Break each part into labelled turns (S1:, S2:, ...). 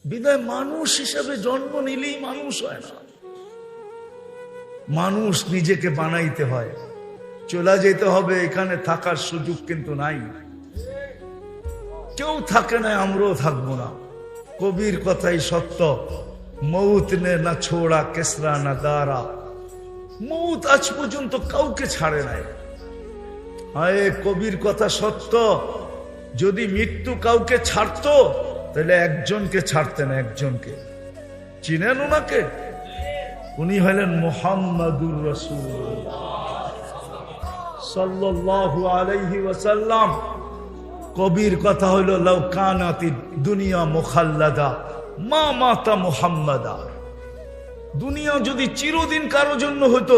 S1: বিদায় মানুষ হিসাবে জন্ম নিলেই মানুষ হয় না, মানুষ নিজেকে বানাইতে হয়। চলে যেতে হবে, এখানে থাকার সুযোগ কিন্তু নাই, কেউ থাকে না, আমরাও থাকবো না। কবির কথাই সত্য, মৌত নে না ছোড়া কেসরা না দারা, মৌত আজ পর্যন্ত কাউকে ছাড়ে নাই। আরে কবির কথা সত্য, যদি মৃত্যু কাউকে ছাড়তো তাহলে একজনকে ছাড়তেন, একজনকে। চিনেন ওনাকে? উনি হলেন মুহাম্মাদুর রাসূলুল্লাহ সাল্লাল্লাহু আলাইহি ওয়াসাল্লাম। কবির কথা হইল লাউ কানাতিদ দুনিয়া মুখাল্লাদা মা মাতা মুহাম্মাদা। দুনিয়া যদি চিরদিন কারো জন্য হতো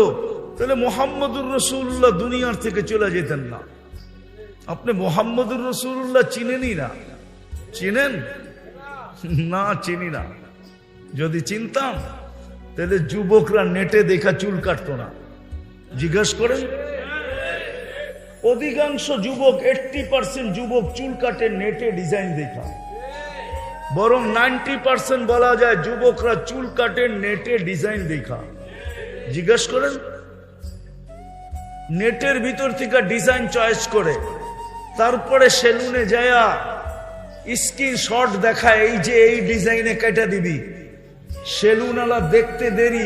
S1: তাহলে মুহাম্মাদুর রাসূলুল্লাহ দুনিয়ার থেকে চলে যেতেন না। আপনি মুহাম্মাদুর রাসূলুল্লাহ চিনেনই না। চিনেন না? চিনি না। যদি চিনতাম তাহলে যুবকরা নেটে দেখা চুল কাটতো না। জিজ্ঞাসা করেন, অধিকাংশ যুবক 80% যুবক চুল কাটে নেটে ডিজাইন দেখা, বরং 90% বলা যায় যুবকরা চুল কাটে নেটে ডিজাইন দেখা। জিজ্ঞাসা করেন, নেটের ভিতর থেকে ডিজাইন চয়েস করে তারপরে সেলুনে যায়া স্ক্রিনশট দেখায়, এই যে এই ডিজাইনে কেটে দিবি। সেলুনওয়ালা দেখতে দেরি,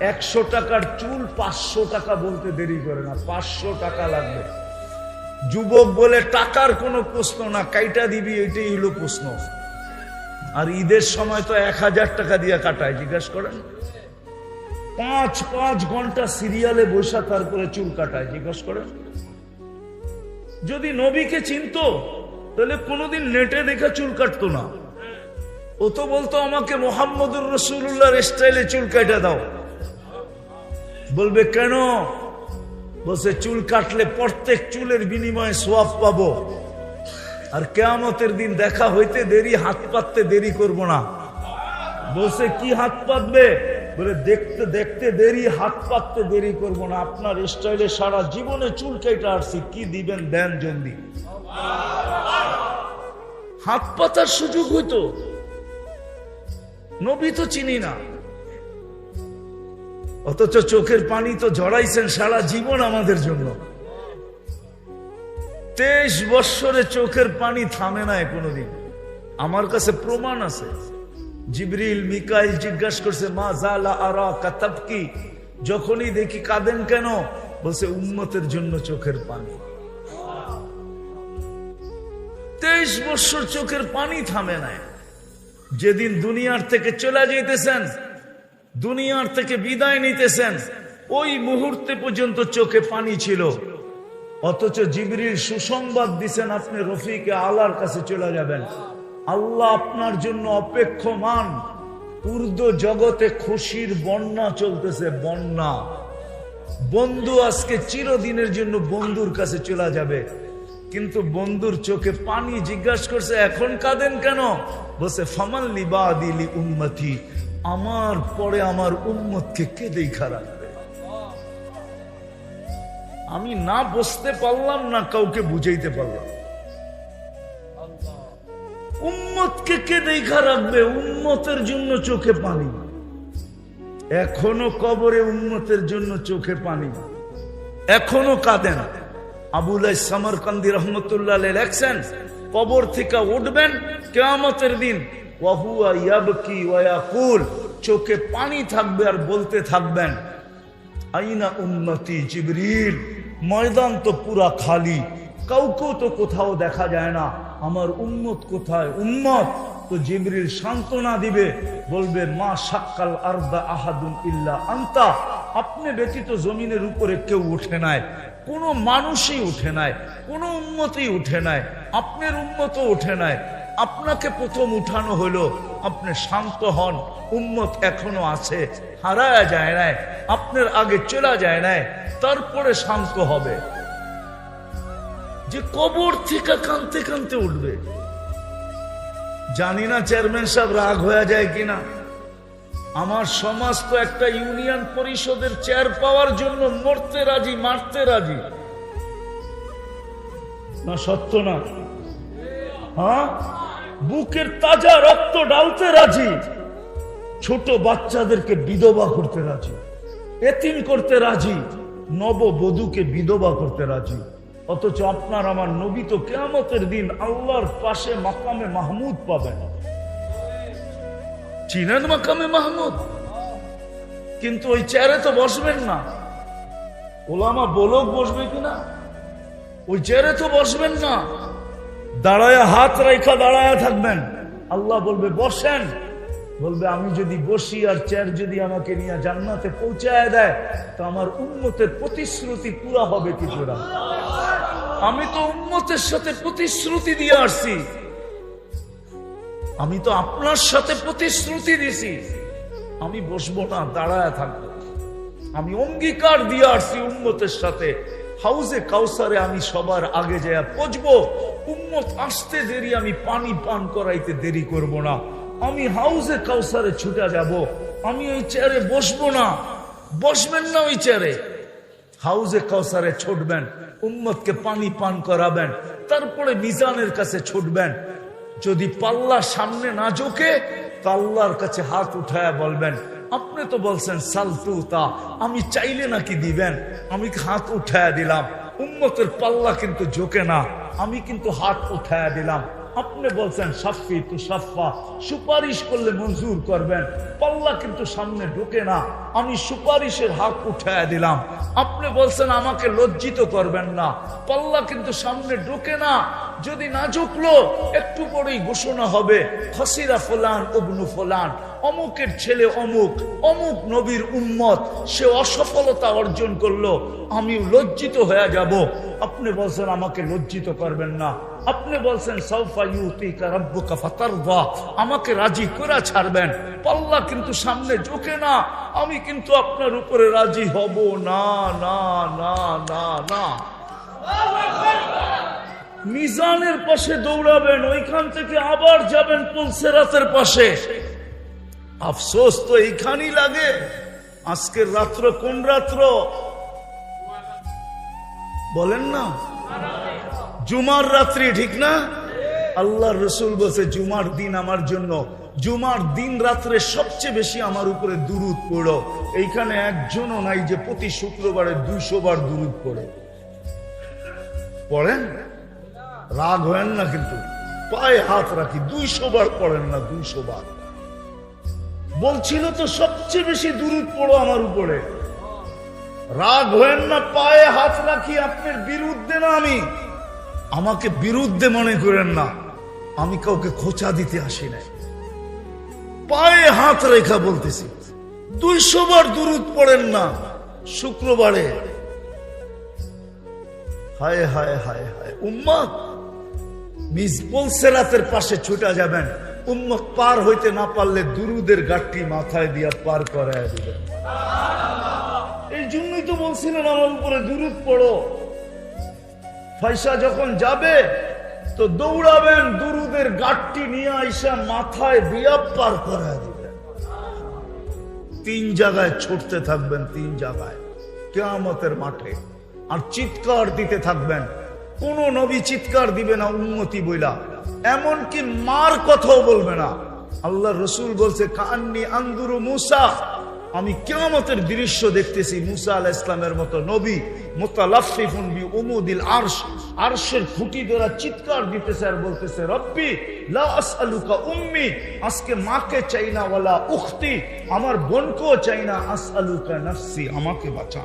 S1: 100 টাকার চুল 500 টাকা বলতে দেরি করে না, 500 টাকা লাগবে। যুবক বলে টাকার কোনো প্রশ্ন না, কাইটা দিবি, এটাই হলো প্রশ্ন। আর ঈদের সময় তো 1000 টাকা দিয়ে কাটায়। জিজ্ঞাসা করেন, 5 ঘন্টা সিরিয়ালে বসা তারপরে চুল কাটায়। জিজ্ঞাসা করেন, যদি নবীকে চিনতো তাহলে কোনোদিন নেটে দেখা চুল কাটতো না। ও তো বলতো আমাকে মুহাম্মাদুর রাসূলুল্লাহর স্টাইলে চুল কাটা দাও। বলবে কেন? বলছে চুল কাটলে প্রত্যেক চুলের বিনিময়ে সওয়াব পাবো, আর কিয়ামতের দিন দেখা হইতে দেরি, হাত পাততে দেরি করব না। বলছে কি হাত পাতবে? বলে দেখতে দেখতে দেরি, হাত পাততে দেরি করব না। আপনার স্টাইলে সারা জীবনে চুল কেটে আসছি, কি দিবেন দেন জলদি। হাত পাতার সুযোগ হইতো, নবী তো চিনি না, অথচ চোখের পানি তো ঝরাইছেন সারা জীবন আমাদের জন্য। 23 বৎসরে চোখের পানি থামে নাই কোনোদিন। আমার কাছে প্রমাণ আছে। জিবরিল মিকাইল জিজ্ঞাসা করছে, মা জালা আরা কাতাবকি, যখনই দেখি কাঁদেন কেন? বলছে উম্মতের জন্য চোখের পানি। 23 বৎসর চোখের পানি থামে নাই। যেদিন দুনিয়ার থেকে চলে যাইতেছেন, দুনিয়ার থেকে বিদায় নিতেছেন, ওই মুহূর্তে পর্যন্ত চোখে পানি ছিল। অথচ জিবরিল সুসংবাদ দিছেন, আপনি রফিকে আলার কাছে চলে যাবেন, আল্লাহ আপনার জন্য অপেক্ষমান। উর্দু জগতে খুশির বন্যা চলতেছে, বন্যা। বন্ধু আজকে চিরদিনের জন্য বন্ধুর কাছে চলে যাবে, কিন্তু বন্ধুর চোখে পানি। জিজ্ঞাসা করছে এখন কাঁদেন কেন? বলছে ফামাল লিবাদিলি উম্মতি, আমার পরে আমার উম্মতকে কে দেখা রাখবে? আমি না বুঝতে পারলাম না, কাউকে বুঝাইতে পারলাম। উম্মতকে কে দেখা রাখবে? উম্মতের জন্য চোখে পানি। এখনো কবরে উম্মতের জন্য চোখে পানি, এখনো কাঁদেন। আবুল সামরকান্দি রহমতুল্লাহ আলাইহি লেখছেন, কবর থেকে উঠবেন কিয়ামতের দিন, ওয়া হুয়া ইয়াবকি ওয়া ইয়াকুল, চোখে পানি থাকবে আর বলতে থাকবেন, আইনা উম্মতি জিবরিল। ময়দান তো পুরা খালি, কাউকেও তো কোথাও দেখা যায় না, আমার উম্মত কোথায়? উম্মত তো জিবরিল সান্ত্বনা দিবে, বলবে মা শাক্কাল আরদা আহাদুন ইল্লা আনতা, আপনি ব্যতীত জমিনের উপরে কেউ উঠে নাই, কোনো মানুষই উঠে নাই, কোনো উম্মতই উঠে নাই, আপনার উম্মতও উঠে নাই। আপনাকে প্রথম উঠানো হলো, আপনি শান্ত হন, উম্মত এখনো আছে, হারায়া যায় নাই, আপনার আগে চলে যায় নাই, তারপরে শান্ত হবে। যে কবর থেকে কানতে কানতে উঠবে। জানি না চেয়ারম্যান সাহেব রাগ হয়ে যায় কিনা। আমার সমাজ তো একটা ইউনিয়ন পরিষদের চেয়ার পাওয়ার জন্য মরতে রাজি, মারতে রাজি। না সত্য না? হ্যাঁ, বুকের তাজা রক্ত ঢালতে রাজি, ছোট বাচ্চাদেরকে বিধবা করতে রাজি, এতিম করতে রাজি, নববধূকে বিধবা করতে রাজি। অথচ আপনার আমার নবী তো কিয়ামতের দিন আল্লাহর পাশে মাকামে মাহমুদ পাবেন। চিনেন মাকামে মাহমুদ? কিন্তু ওই চেয়ারে তো বসবেন না। ওলামা বলক বসবে কিনা? ওই চেয়ারে তো বসবেন না, দাঁড়ায় হাত রেখা দাঁড়ায় থাকবেন। আল্লাহ বলবে বসেন, বলবে আমি যদি বসি আর চেয়ার যদি আমাকে নিয়ে জান্নাতে পৌঁছায় দেয় তো আমার উম্মতের প্রতিশ্রুতি পুরা হবে কি পুরা? আমি তো উম্মতের সাথে প্রতিশ্রুতি দিয়ে আসছি, আমি তো আপনার সাথে প্রতিশ্রুতি দিছি আমি বসবো না, দাঁড়ায় থাকবো। আমি অঙ্গীকার দিয়ে আসছি উম্মতের সাথে হাউজে কাউসারে আমি সবার আগে যায় পৌঁছবো। উম্মত আসতে দেরি, আমি পানি পান করাইতে দেরি করব না। আমি হাউজে কাউসারে ছুটে যাব, আমি ওই চেয়ারে বসবো না। বসবেন না ওই চেয়ারে, হাউজে কাউসারে ছুটবেন, উম্মতকে পানি পান করাবেন, তারপরে মিজানের কাছে ছুটবেন। যদি পাল্লা সামনে না ঝোঁকে তো আল্লাহর কাছে হাত উঠায় বলবেন আপনি তো বলছেন সালতুতা, আমি চাইলে নাকি দিবেন, আমি হাত উঠায় দিলাম। উম্মতের পাল্লা কিন্তু ঝোঁকে না, আমি কিন্তু হাত উঠায় দিলাম। আপনি বলছেন সাফি তু সাফা, সুপারিশ করলে মঞ্জুর করবেন, পাল্লা কিন্তু সামনে ঢোকে না, আমি সুপারিশের হাত উঠায় দিলাম। আপনি বলছেন আমাকে লজ্জিত করবেন না, পাল্লা কিন্তু সামনে ঢোকে না। যদি না ঝুঁকলো একটু পরেই ঘোষণা হবে খসিরা ফুলান ইবনু ফুলান, অমুকের ছেলে অমুক, অমুক নবীর উম্মত, সে অসফলতা অর্জন করলো, আমি লজ্জিত হয়ে যাব। আপনি বলছেন আমাকে লজ্জিত করবেন না, আপনি বলছেন সাউফা ইউতিকা রাব্বুকা ফাতারদা, আমাকে রাজি করে ছাড়বেন, পাল্লা কিন্তু সামনে ঝোঁকে না, আমি কিন্তু আপনার উপরে রাজি হব না, না না না না। মিজানের পাশে দৌড়াবেন, ওইখান থেকে আবার যাবেন পুলসেরাতের পাশে। আফসোস তো এইখানেই লাগে। আজকের রাত্র কোন রাত্র বলেন না? জুমার রাত্রি, ঠিক না? আল্লাহর রাসূল বলছে জুমার দিন আমার জন্য, জুমার দিন রাত্রে সবচেয়ে বেশি আমার উপরে দুরূদ পড়ো। এইখানে একজনও নাই যে প্রতি শুক্রবারে 200 বার দুরূদ পড়ে। পড়েন? রাগ হয় না কিন্তু, পায়ে হাত রাখি, 200 বার পড়েন না? 200 বার বলছিল তো সবচেয়ে বেশি দুরূদ পড়ো আমার উপরে। রাগ হয় না, পায়ে হাত রাখি, আপনার বিরুদ্ধে না, আমি আমাকে বিরুদ্ধে মনে করেন না, আমি কাউকে খোঁচা দিতে আসি নাই, পায়ে হাত রেখা বলতেছি 200 বার দুরূদ পড়েন না শুক্রবারে। হায় হায় হায় হায় উম্মত, পুলসেরাতের পাশে ছুটা যাবেন, উম্মত পার হইতে না পারলে দুরুদের গাঠটি মাথায় দিয়া পার করায় দিবেন। এই জন্যই তো বলছিলেন আমার উপরে দুরূদ পড়ো। পয়সা যখন যাবে তো দৌড়াবেন, দুরুদের গাঠটি নিয়ে আইসা মাথায় দিয়া পার করায় দিবেন। 3 জায়গায় ছুটতে থাকবেন, 3 জায়গায় কিয়ামতের মাঠে, আর চিৎকার দিতে থাকবেন। কোন নবী চিৎকার দিবে না উম্মতি বইলা, এমনকি মার কথাও বলবে না। আল্লাহ রসুল বলছে কান্নি আনজুরু মুসা, আমি কিয়ামতের দৃশ্য দেখতেছি মুসা আলাইহিস সালামের মতো নবী মুতালাফফিফুন বিউমুদিল আরশ, আরশের খুঁটি ধরে চিৎকার দিতেছে আর বলতেছে রব্বি লা আসআলুকা উম্মি, আজকে মাকে চাই না, ওয়ালা উখতি, আমার বোনকেও চাই না, আসআলুকা নাফসি, আমাকে বাঁচা।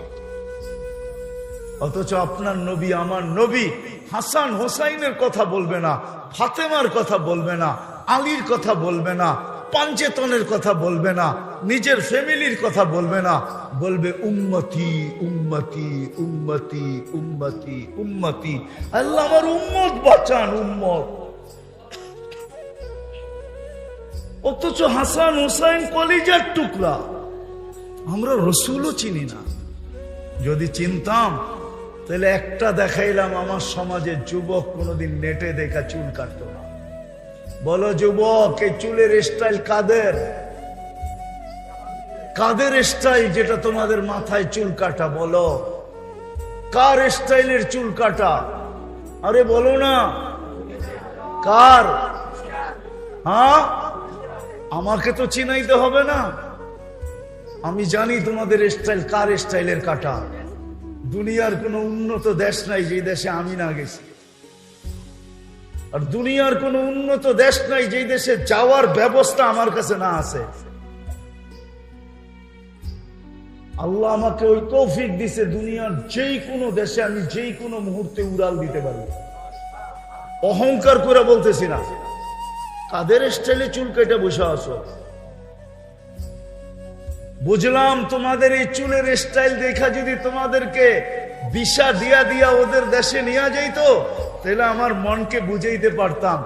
S1: অথচ আপনার নবী আমার নবী হাসান হোসাইনের কথা বলবে না, ফাতেমার কথা বলবে না, আলীর কথা বলবে না, পাঞ্চেতনের কথা বলবে না, নিজের ফ্যামিলির কথা বলবে না, বলবে উম্মতি উম্মতি উম্মতি উম্মতি উম্মতি, আল্লাহ আমার উম্মত বাঁচান, উম্মত। অথচ হাসান হোসাইন কলিজার টুকরা, আমরা রসুলও চিনি না। যদি চিনতাম তাহলে একটা দেখাইলাম, আমার সমাজে যুবক কোনোদিন নেটে দেখা চুল কাটতো না। বলো যুবক, এই চুলের স্টাইল কাদের? কাদের স্টাইল যেটা তোমাদের মাথায় চুল কাটা? বলো কার স্টাইলের চুল কাটা? আরে বলো না কার? হ্যাঁ, আমাকে তো চিনাইতে হবে না। আমি জানি তোমাদের স্টাইল কার স্টাইলের কাটা। দুনিয়ার কোন উন্নত দেশ নাই যে দেশে আমি না গেছি, আর দুনিয়ার কোন উন্নত দেশ নাই যে দেশে যাওয়ার ব্যবস্থা আমার কাছে না আছে। আল্লাহ আমাকে ওই তৌফিক দিছে, দুনিয়ার যেই কোনো দেশে আমি যেই কোনো মুহূর্তে উড়াল দিতে পারি। অহংকার করে বলতেছি না। কাদের স্টাইলে চুল কেটে বসে আছো? বুঝলাম তোমাদের এই চুলের স্টাইল দেখা যদি তোমাদেরকে ভিসা দিয়া দিয়া ওদের দেশে নিয়ে যাইতো, তাহলে আমার মনকে বুঝাইতে পারতাম।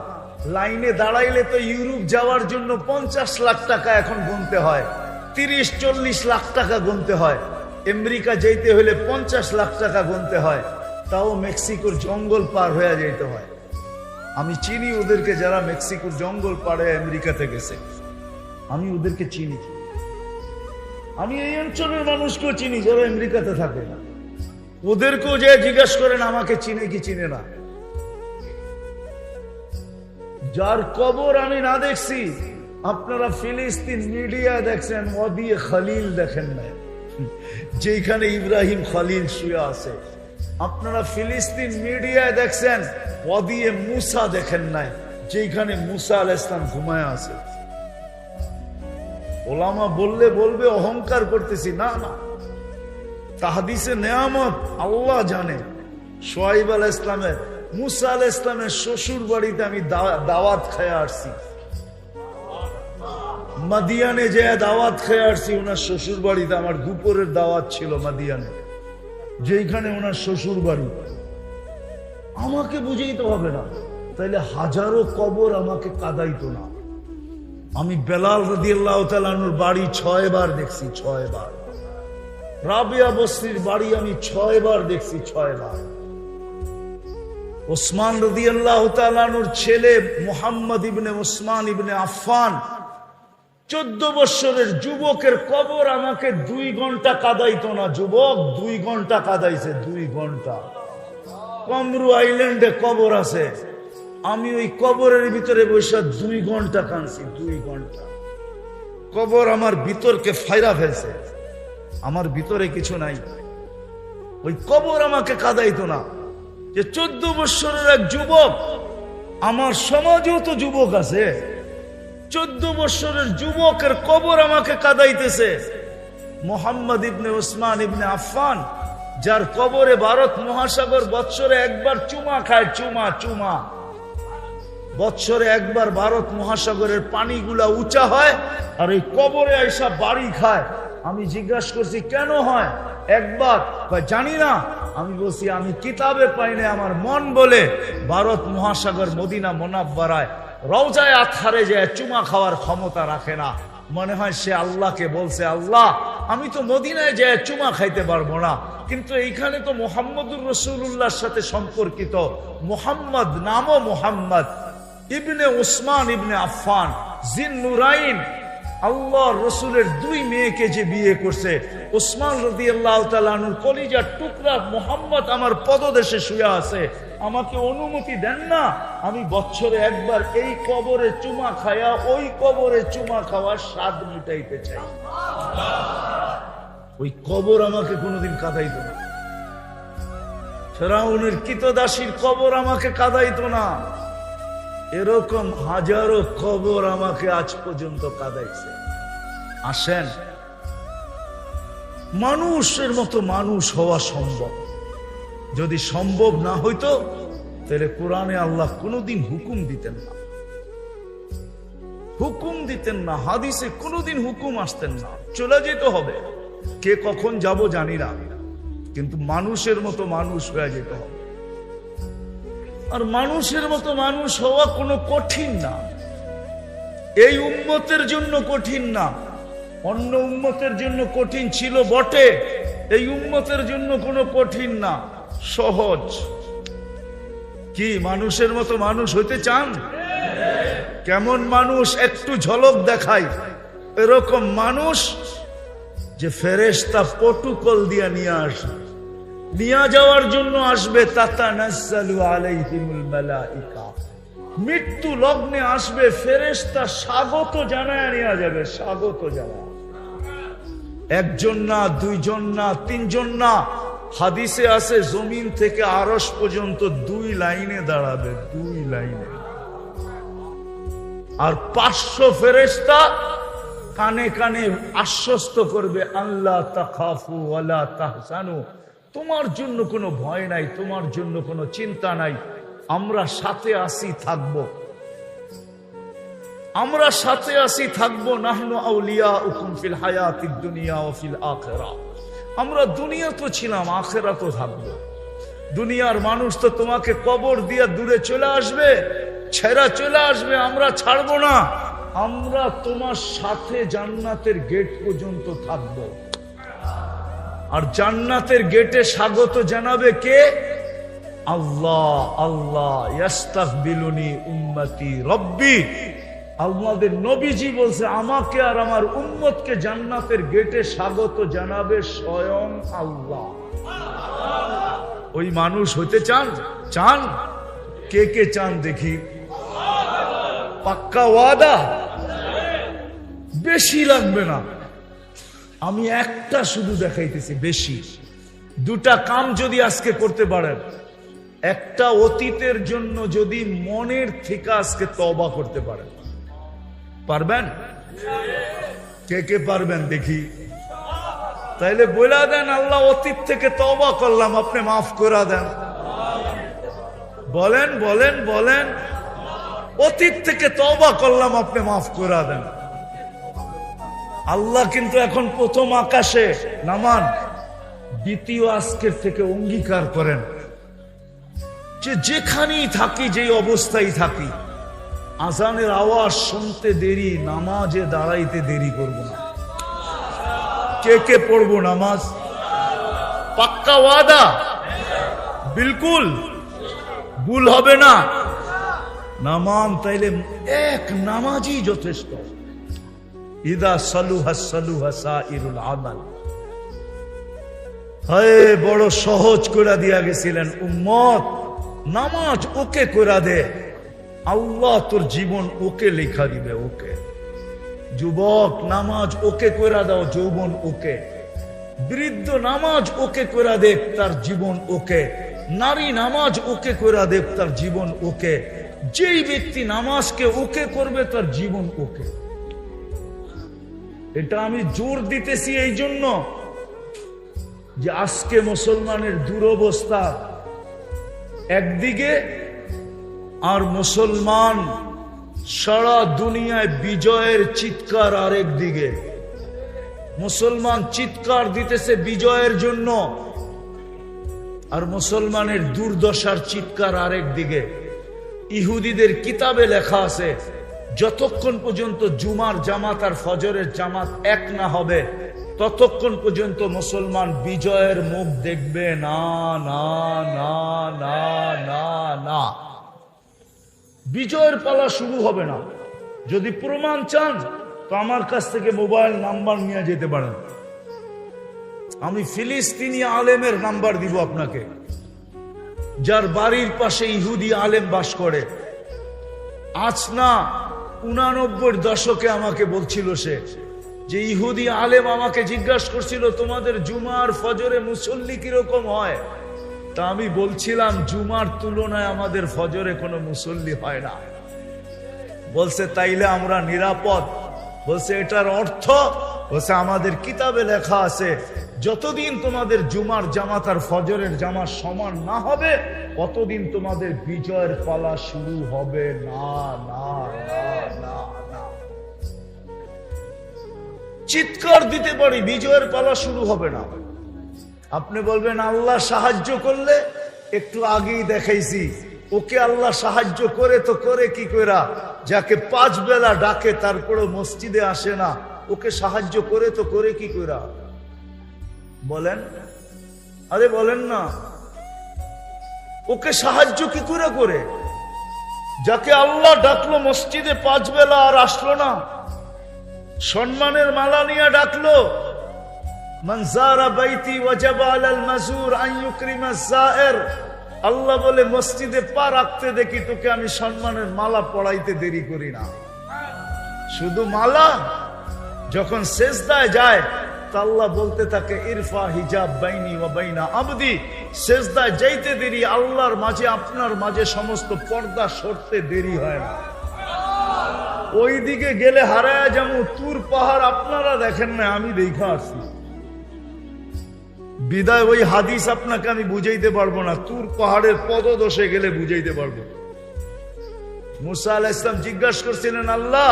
S1: লাইনে দাঁড়াইলে তো ইউরোপ যাওয়ার জন্য 50 লাখ টাকা এখন গুনতে হয়, 30-40 লাখ টাকা গুনতে হয়। আমেরিকা যাইতে হলে 50 লাখ টাকা গুনতে হয়, তাও মেক্সিকোর জঙ্গল পার হয়ে যাইতে হয়। আমি চিনি ওদেরকে, যারা মেক্সিকোর জঙ্গল পাড়ে আমেরিকাতে গেছে, আমি ওদেরকে চিনি। আমি এই অঞ্চলের মানুষকেও চিনি যারা আমেরিকাতে থাকে না। ওদেরকেও যে জিজ্ঞাসা করেন আমাকে চিনে কি চিনে না। যার কবর আমি না দেখছি, আপনারা ফিলিস্তিন মিডিয়া দেখছেন, ওয়াদি খলিল দেখেন না, যেখানে ইব্রাহিম খলিল শুয়ে আছে। আপনারা ফিলিস্তিন মিডিয়ায় দেখছেন, ওয়াদি মুসা দেখেন নাই, যেখানে মুসা আলাইহিস সালাম ঘুমায় আছে। ওলামা বললে বলবে অহংকার করতেছি, না না, তাহাদিসে নেয়ামত আল্লাহ জানে। শুআইব আলাইহিস সালামের, মুসা আলাইহিস সালামের শ্বশুর বাড়িতে আমি দাওয়াত খেয়ে আসছি। মাদিয়ানে যে দাওয়াত খেয়ে আসছি, ওনার শ্বশুর বাড়িতে আমার দুপুরের দাওয়াত ছিল মাদিয়ানে, যেখানে ওনার শ্বশুর বাড়ি। আমাকে বুঝাইতে হবে না, তাইলে হাজারো কবর আমাকে কাঁদাইতো না। আমি বেলাল রাদিয়াল্লাহু তাআলা আনহুর বাড়ি 6 বার দেখছি, 6 বার। রাবিয়া বসরির বাড়ি আমি 6 বার দেখছি, 6 বার। ওসমান রাদিয়াল্লাহু তাআলা আনহুর ছেলে মুহাম্মদ ইবনে ওসমান ইবনে আফফান, 14 বছরের যুবকের কবর আমাকে 2 ঘন্টা কাঁদাইতো না। যুবক 2 ঘন্টা কাঁদাইছে, 2 ঘন্টা। কমরু আইল্যান্ডে কবর আছে, আমি ওই কবরের ভিতরে বসে 2 ঘন্টা কাঁদছি, 2 ঘন্টা। কবর আমার ভিতরকে ফাইরা ফেলছে, আমার ভিতরে কিছু নাই। ওই কবর আমাকে কাঁদাইতো না। যে 14 বছরের এক যুবক, আমার সমাজেও তো যুবক আছে, 14 বছরের যুবকের কবর আমাকে কাঁদাইতেছে। মুহাম্মদ ইবনে ওসমান ইবনে আফফান, যার কবরে ভারত মহাসাগর বৎসরে একবার চুমা খায়, চুমা চুমা। বৎসরে একবার ভারত মহাসাগরের পানিগুলা উঁচা হয়, আর এই কবরে আইসা বাড়ি খায়। আমি জিজ্ঞাসা করছি কেন হয়? একবার জানি না। আমি বলছি আমি কিতাবে পাইনি, আমার মন বলে ভারত মহাসাগর মদিনা মুনাব্বারায় রওজায়ে আতহারে যায় চুমা খাওয়ার ক্ষমতা রাখে না। মনে হয় সে আল্লাহকে বলছে, আল্লাহ আমি তো মদিনায় যায় চুমা খাইতে পারবো না, কিন্তু এইখানে তো মুহাম্মদুর রাসূলুল্লাহর সাথে সম্পর্কিত। মুহাম্মদ নামও মুহাম্মদ ইবনে ওসমান ইবনে আফফান জিন্নুরাইন, আল্লাহ রসুলের 2 মেয়েকে যে বিয়ে করছে। ওসমান রাদিয়াল্লাহু তাআলা আনহুর কলিজার টুকরা মুহাম্মদ আমার পদদেশে শুয়ে আছে। আমাকে অনুমতি দেন না, আমি বছরে একবার এই কবরে চুমা খায়া ওই কবরে চুমা খাওয়ার স্বাদ মিটাইতে চাই। ওই কবর আমাকে কোনোদিন কাঁদাইতো না। ফেরাউনের কৃতদাসীর কবর আমাকে কাঁদাইতো না। এরকম হাজারো কবর আমাকে আজ পর্যন্ত কাঁদাইছে। আসেন, মানুষের মতো মানুষ হওয়া সম্ভব। যদি সম্ভব না হইতো, তাহলে কোরআনে আল্লাহ কোনোদিন হুকুম দিতেন না, হুকুম দিতেন না। হাদিসে কোনোদিন হুকুম আসতেন না, চলে যেতে হবে। কে কখন যাব জানি না, কিন্তু মানুষের মতো মানুষ হয়ে যেতে হবে। আর মানুষের মতো মানুষ হওয়া কোনো কঠিন না। এই উম্মতের জন্য কঠিন না, অন্য উম্মতের জন্য কঠিন ছিল বটে, এই উম্মতের জন্য কোনো কঠিন না, সহজ। কি মানুষের মতো মানুষ হইতে চান? কেমন মানুষ একটু ঝলক দেখাই। এরকম মানুষ যে ফেরেশতা প্রটোকল দিয়া নিয়ে আসবে, নিয়ে যাওয়ার জন্য আসবে। তাতানাজ্জালু আলাইহিমুল মালাইকা, মৃত্যু লগ্নে আসবে, ফেরেশতা স্বাগত জানায় নেওয়া যাবে, স্বাগত জানায়। একজন না, দুইজন না, তিনজন না, হাদিসে আছে জমিন থেকে আরশ পর্যন্ত 2 লাইনে দাঁড়াবে, 2 লাইনে। আর 500 ফেরেশতা কানে কানে আশ্বস্ত করবে, আল্লাহ তাখাফু ওয়ালা তাহজানু, তোমার জন্য কোনো ভয় নাই, তোমার জন্য কোনো চিন্তা নাই, আমরা সাথে আসি থাকবো, আমরা সাথে আসি থাকবো। নাহনু আউলিয়াউকুম ফিল হায়াতিদ দুনিয়া ওয়া ফিল আখিরাহ, আমরা দুনিয়া তো ছিলাম, আখিরাতও থাকবো। দুনিয়ার মানুষ তো তোমাকে কবর দিয়ে দূরে চলে আসবে, ছেড়া চলে আসবে, আমরা ছাড়বো না, আমরা তোমার সাথে জান্নাতের গেট পর্যন্ত থাকবো। আর জান্নাতের গেটে স্বাগত জানাবে কে? আল্লাহ। আল্লাহ ইয়াস্তাকবিলুনি উম্মতি রব্বি, আমাদের নবীজি বলছে আমাকে আর আমার উম্মতকে জান্নাতের গেটে স্বাগত জানাবে স্বয়ং আল্লাহ। ওই মানুষ হতে চান? চান? কে কে চান দেখি? পাক্কা ওয়াদা? বেশি লাগবে না, আমি একটা শুধু দেখাইতেছি, বেশি 2টা কাম যদি আজকে করতে পারেন, একটা অতীতের জন্য যদি মনের থেকে আজকে তওবা করতে পারেন, পারবেন? কে কে পারবেন দেখি? তাইলে বলে দেন, আল্লাহ অতীত থেকে তওবা করলাম, আপনি মাফ করে দেন। বলেন বলেন বলেন, অতীত থেকে তওবা করলাম, আপনি মাফ করে দেন। আল্লাহ কিন্তু এখন প্রথম আকাশে নামান, দ্বিতীয় আজকের থেকে অঙ্গীকার করেন যে যেখানেই থাকি, যেই অবস্থায় থাকি, আজানের আওয়াজ শুনতে দেরি, নামাজে দাঁড়াইতে দেরি করব না। কে কে পড়বো নামাজ? পাক্কা ওয়াদা? বিলকুল ভুল হবে না। নামাজ তাইলে এক নামাজই যথেষ্ট। ইদা সালুহা সালুহা সাইরুল আমাল। হায় বড় সহজ করে দিয়া গেছিলেন, উম্মত নামাজ ওকে করে দে, আল্লাহ তোর জীবন ওকে লেখা দিবে। ওকে যুবক, নামাজ ওকে করে দাও, যৌবন ওকে। বৃদ্ধ নামাজ ওকে করে দে, তার জীবন ওকে। নারী নামাজ ওকে করে দে, তার জীবন ওকে। যেই ব্যক্তি নামাজকে ওকে করবে, তার জীবন ওকে। এটা আমি জোর দিতেছি এই জন্য যে আজকে মুসলমানের দুরবস্থা একদিকে, আর মুসলমান সারা দুনিয়ায় বিজয়ের চিৎকার আরেক দিকে। মুসলমান চিৎকার দিতেছে বিজয়ের জন্য, আর মুসলমানের দুর্দশার চিৎকার আরেক দিকে। ইহুদিদের কিতাবে লেখা আছে, যতক্ষণ পর্যন্ত জুমার জামাত আর ফজরের জামাত এক না হবে, ততক্ষণ পর্যন্ত মুসলমান বিজয়ের মুখ দেখবে না। না না না না না, বিজয়ের পালা শুরু হবে না। যদি প্রমাণ চান তো আমার কাছ থেকে মোবাইল নাম্বার নিয়ে যেতে পারেন, আমি ফিলিস্তিনি আলেমের নাম্বার দিব আপনাকে, যার বাড়ির পাশে ইহুদি আলেম বাস করে। আজ না 89 দশকে আমাকে বলছিল সে, যে ইহুদি আলেম আমাকে জিজ্ঞাসা করছিল তোমাদের জুমার ফজরে মুসল্লি কিরকম হয়। তা আমি বলছিলাম জুমার তুলনায় আমাদের ফজরে কোনো মুসল্লি হয় না। বলছে তাইলে আমরা নিরাপদ? বলছে এটার অর্থ, বলছে আমাদের কিতাবে লেখা আছে যতদিন তোমাদের জুমার জামাত আর ফজরের জামাত সমান না হবে, ততদিন তোমাদের বিজয়ের পালা শুরু হবে না। না না না না, চিৎকার দিতে পারি, বিজয়ের পালা শুরু হবে না। আপনি বলবেন আল্লাহ সাহায্য করলে, একটু আগেই দেখাইছি ওকে আল্লাহ সাহায্য করে তো করে কি কইরা, যাকে 5 বেলা ডাকে তারপরে মসজিদে আসে না, ওকে সাহায্য করে তো করে কি কইরা? বলেন, আরে বলেন না, ওকে সাহায্য কি করে করে? যাকে আল্লাহ ডাকলো মসজিদে 5 বেলা আর আসলো না, সম্মানের মালা নিয়ে ডাকলো, মান যারা বাইতি ওয়াজাবা আলাল মাজুর আন ইউকরিমা যায়ের, আল্লাহ বলে মসজিদে পা রাখতে দেখি তোকে আমি সম্মানের মালা পড়াইতে দেরি করি না। শুধু মালা, যখন সেজদায় যায় তা আল্লাহ বলতে থাকে ইরফা হিজাব বাইনি ওয়া বাইনা আবদি, সেজদায় যাইতে দেরি আল্লাহর মাঝে আপনার মাঝে সমস্ত পর্দা সরতে দেরি হয় না। ওই দিকে গেলে হারায়া যেমন তুর পাহাড় আপনারা দেখেন না, আমি দেখা আসছি। বিদায় ওই হাদিস আপনাকে আমি বুঝাইতে পারবো না, তুর পাহাড়ের পদদশে গেলে বুঝাইতে পারবো। মুসা আলাইহিস সালাম জিজ্ঞাসা করছিলেন, আল্লাহ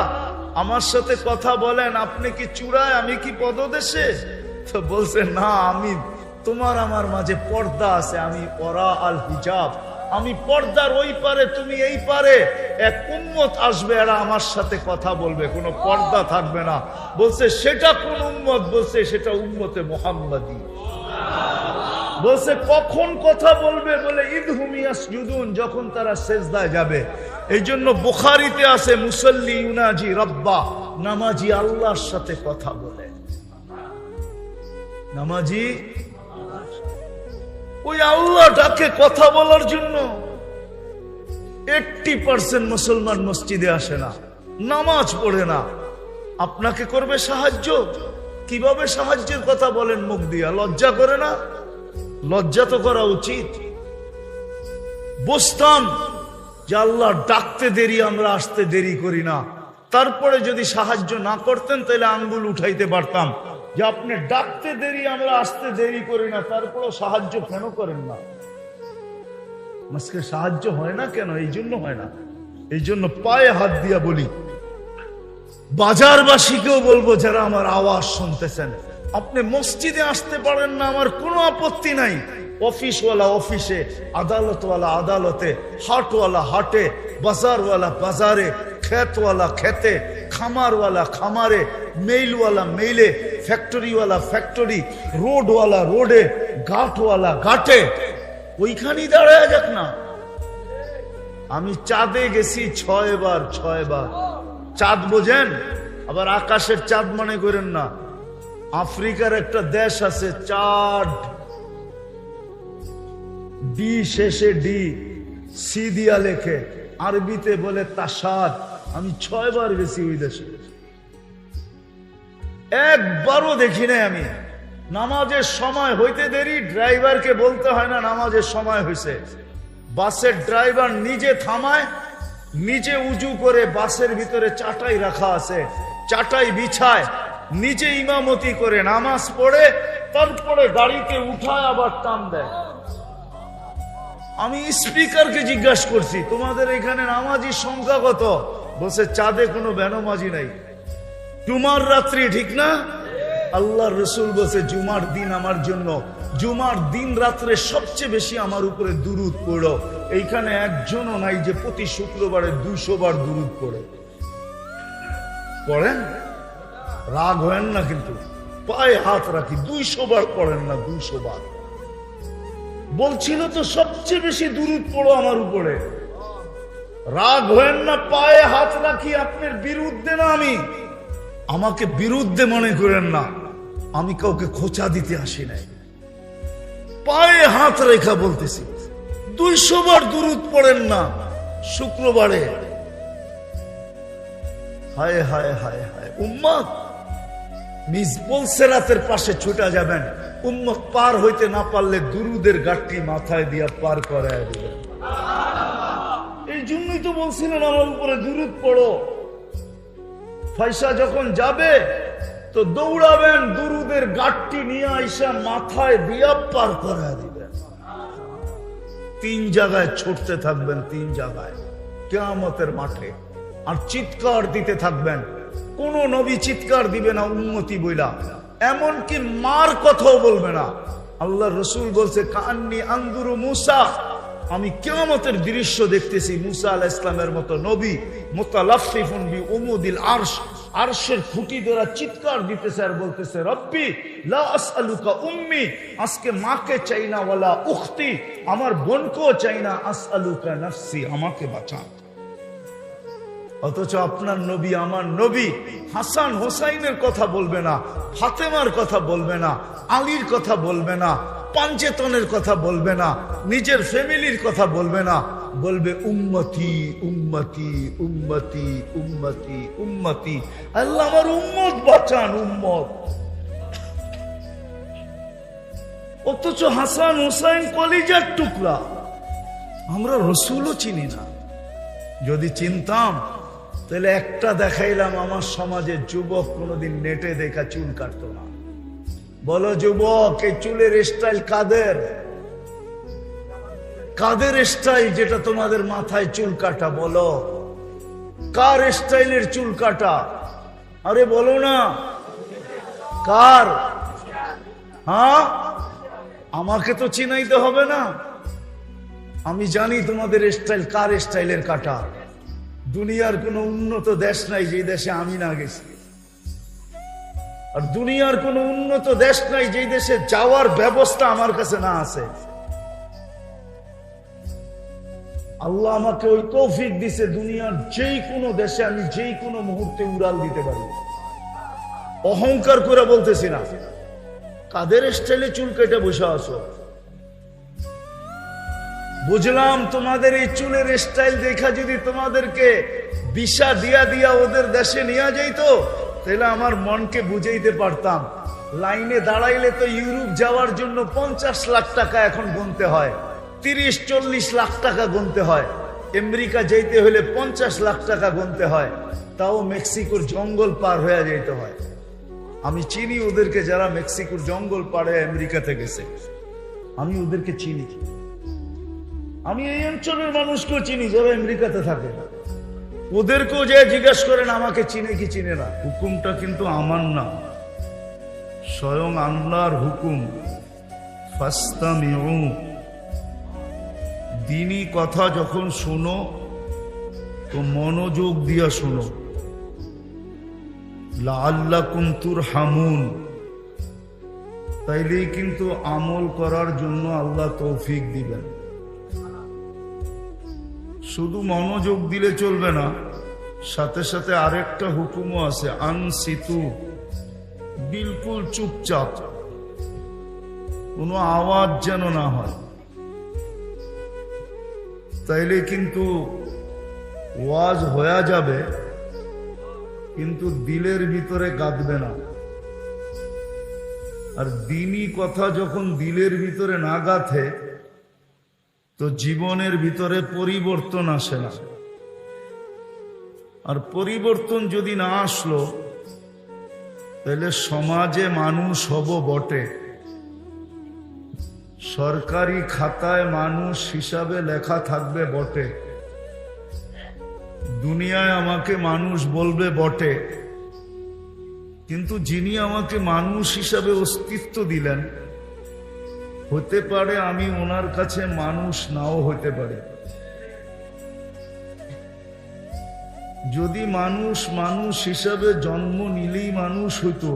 S1: আমার সাথে কথা বলেন, আপনি কি চূড়ায় আমি কি পদদেশে? তো বলছে না, আমি তোমার আমার মাঝে পর্দা আছে, আমি ওরা আল হিজাব, আমি পর্দার ওই পারে তুমি এই পারে। এক উম্মত আসবে, এরা আমার সাথে কথা বলবে, কোনো পর্দা থাকবে না। বলছে সেটা কোন উম্মত? বলছে সেটা উম্মতে মুহাম্মাদি। বলছে কখন কথা বলবে? বলে ইদহুম ইয়াসজুদুন, যখন তারা সেজদায় যাবে। এই জন্য বুখারীতে আছে মুসাল্লি ইউনাজি রাব্বা, নামাজি আল্লাহর সাথে কথা বলে। নামাজি ওই আল্লাহ ডাকে কথা বলার জন্য। 80% মুসলমান মসজিদে আসে না, নামাজ পড়ে না। আপনাকে করবে সাহায্য, কিভাবে সাহায্যের কথা বলেন মুখ দিয়া? লজ্জা করে না? লজ্জা তো করা উচিত। বুঝতাম যে আল্লাহ ডাকতে দেরি, আমরা আসতে দেরি করি না। তারপরে যদি সাহায্য না করতেন তাহলে আঙ্গুল উঠাইতে পারতাম যে আপনি ডাকতে দেরি, আমরা আসতে দেরি করি না, তারপরেও সাহায্য কেন করেন না? আজকে সাহায্য হয় না কেন? এই জন্য হয় না। এই জন্য পায়ে হাত দিয়া বলি, বাজারবাসীকেও বলবো যারা আমার আওয়াজ শুনতেছেন, আপনি মসজিদে আসতে পারেন না, আমার কোনো আপত্তি নাই। অফিসওয়ালা অফিসে, আদালতওয়ালা আদালতে, হাটওয়ালা হাটে, বাজারওয়ালা বাজারে, খেতওয়ালা খেতে, খামারওয়ালা খামারে, মেইলওয়ালা মেইলে, ফ্যাক্টরিওয়ালা ফ্যাক্টরি, রোডওয়ালা রোডে, ঘাটওয়ালা ঘাটে, ওইখানেই দাঁড়ায় যাক না। আমি চাঁদে গেছি 6 বার। চাঁদ বোঝেন? আবার আকাশের চাঁদ মনে করেন না। আফ্রিকার একটা দেশ আছে, চাঁদ, ডি শেষে ডি, সি দিয়া লেখে, আরবিতে বলে তাসাদ। আমি 6 বার গেছি ওই দেশে, একবারও দেখি নাই আমি। নামাজের সময় হইতে দেরি, ড্রাইভারকে বলতে হয় না নামাজের সময় হয়েছে। বাসের ড্রাইভার নিজে থামায়, নিজে উজু করে, বাসের ভিতরে চাটাই রাখা আছে, চাটাই বিছায়, নিজে ইমামতি করে নামাজ পড়ে, তারপরে গাড়িতে উঠায় আবার টান দেয়। আমি স্পিকারকে জিজ্ঞাসা করছি, তোমাদের এখানে নামাজির সংখ্যা কত? বলছে চাঁদে কোনো বেনামাজি নাই। জুমার রাত্রি, ঠিক না? আল্লাহ রসুল বলছে জুমার দিন আমার জন্য, জুমার দিন রাত্রে সবচেয়ে বেশি আমার উপরে দুরুদ পড়ো। এইখানে একজনও নাই যে প্রতি শুক্রবারে 200 বার দুরুদ পড়ে। পড়েন? রাগ হয় না কিন্তু, পায়ে হাত রাখি, 200 বার পড়েন না? 200 বার বলছিল তো, সবচেয়ে বেশি দুরুদ পড়ো আমার উপরে। রাগ হয় না, পায়ে হাত রাখি, আপনার বিরুদ্ধে না আমি, আমাকে বিরুদ্ধে মনে করেন না, আমি কাউকে খোঁচা দিতে আসি নাই। পায়ে হাত রেখা বলতেছি, 200 বার দুরুদ পড়েন না শুক্রবারে? হায় হায় হায় হায়। উম্মত মিজবুল সিরাতের পাশে ছুটা যাবেন, উম্মত পার হইতে না পারলে দুরুদের গাঠটি মাথায় দিয়া পার করায় দিবেন। এই জন্যই তো বলছিলেন আমার উপরে দুরুদ পড়ো। পয়সা যখন যাবে তো দৌড়াবেন, দুরুদের গাঠটি নিয়ে আইসা মাথায় দিয়া পার করায় দিবেন। 3 জায়গায় ছুটতে থাকবেন, 3 জায়গায় কিয়ামতের মাঠে, আর চিৎকার দিতে থাকবেন। কোন নবী চিৎকার দিবে না উম্মতি বইলা, এমনকি মার কথাও বলবে না। আল্লাহ রসুল বলছে কান্নি আনদুরু মুসা, আমি কিয়ামতের দৃশ্য দেখতেছি। মুসা আলাইহিস সালামের মতো নবী মুতালাফফিফুন বিউমুদিল আরশ, আরশের খুঁটি ধরে চিৎকার দিতেছে আর বলতেছে রব্বি লা আসআলুকা উম্মি, আজকে মাকে চাই না, ওয়ালা উখতি, আমার বোনকেও চাই না, আসআলুকা নাফসি, আমাকে বাঁচান। অথচ আপনার নবী, আমার নবী হাসান হোসাইনের কথা বলবে না, ফাতেমার কথা বলবে না, আলীর কথা বলবে না, পাঞ্চেতনের কথা বলবে না, নিজের ফ্যামিলির কথা বলবে না, বলবে উম্মতি উম্মতি উম্মতি উম্মতি উম্মতি। আল্লাহ আমার উম্মত বাঁচান, উম্মত। অথচ হাসান হুসাইন কলিজার টুকরা, আমরা রসুলও চিনি না। যদি চিনতাম তাহলে একটা দেখাইলাম, আমার সমাজের যুবক কোনোদিন নেটে দেখা চুল কাটতো না। বলো যুবক, এই চুলের স্টাইল কাদের? কাদের স্টাইল যেটা তোমাদের মাথায় চুল কাটা? বলো কার স্টাইলের চুল কাটা? আরে বলো না কার? হ্যাঁ, আমাকে তো চিনাইতে হবে না, আমি জানি তোমাদের স্টাইল কার স্টাইলের কাটা। দুনিয়ার কোন উন্নত দেশ নাই যে দেশে আমি না গেছি, আর দুনিয়ার কোন উন্নত দেশ নাই যে দেশে যাওয়ার ব্যবস্থা আমার কাছে না আছে। আল্লাহ আমাকে ওই তৌফিক দিছে, দুনিয়ার যেই কোনো দেশে আমি যেই কোনো মুহূর্তে উড়াল দিতে পারি। অহংকার করে বলতেছি না। কাদের স্টাইলে চুল কেটে বসে আছো? বুঝলাম তোমাদের এই চুলের স্টাইল দেখা যদি তোমাদেরকে ভিসা দিয়া দিয়া ওদের দেশে নিয়ে যাইতো, তাহলে আমার মনকে বুঝাইতে পারতাম। লাইনে দাঁড়াইলে তো ইউরোপ যাওয়ার জন্য 50 লাখ টাকা এখন গুনতে হয়, 30-40 লাখ টাকা গুনতে হয়। আমেরিকা যাইতে হলে 50 লাখ টাকা গুনতে হয়, তাও মেক্সিকোর জঙ্গল পার হয়ে যাইতে হয়। আমি চিনি ওদেরকে, যারা মেক্সিকোর জঙ্গল পার হয়ে আমেরিকাতে গেছে, আমি ওদেরকে চিনি। আমি এই অঞ্চলের মানুষকেও চিনি যারা আমেরিকাতে থাকে, ওদেরকেও যে জিজ্ঞাসা করেন আমাকে চিনে কি চিনে না। হুকুমটা কিন্তু আমার না, স্বয়ং আল্লাহর হুকুম। ফাস্তামিউ, দ্বীনি কথা যখন শোনো তো মনোযোগ দিয়া শোনো। লাআল্লাকুম তুরহামুন, তাইলেই কিন্তু আমল করার জন্য আল্লাহ তৌফিক দিবেন। শুধু মনোযোগ দিলে চলবে না, সাথে সাথে আরেকটা হুকুমও আছে, আনসিতু, বিলকুল চুপচাপ, কোনো আওয়াজ যেন না হয়। তাইলে কিন্তু ওয়াজ হয়ে যাবে, কিন্তু দিলের ভিতরে গাঁথবে না। আর দ্বীনি কথা যখন দিলের ভিতরে না গাঁথে, তো জীবনের ভিতরে পরিবর্তন আসে না। আর পরিবর্তন যদি না আসলো, তাহলে সমাজে মানুষ হব বটে, সরকারি খাতায় মানুষ হিসাবে লেখা থাকবে বটে, দুনিয়ায় আমাকে মানুষ বলবে বটে, কিন্তু যিনি আমাকে মানুষ হিসাবে অস্তিত্ব দিলেন, হতে পারে আমি ওনার কাছে মানুষ নাও হতে পারে। যদি মানুষ মানুষ হিসাবে জন্ম নিলেই মানুষ হইতো,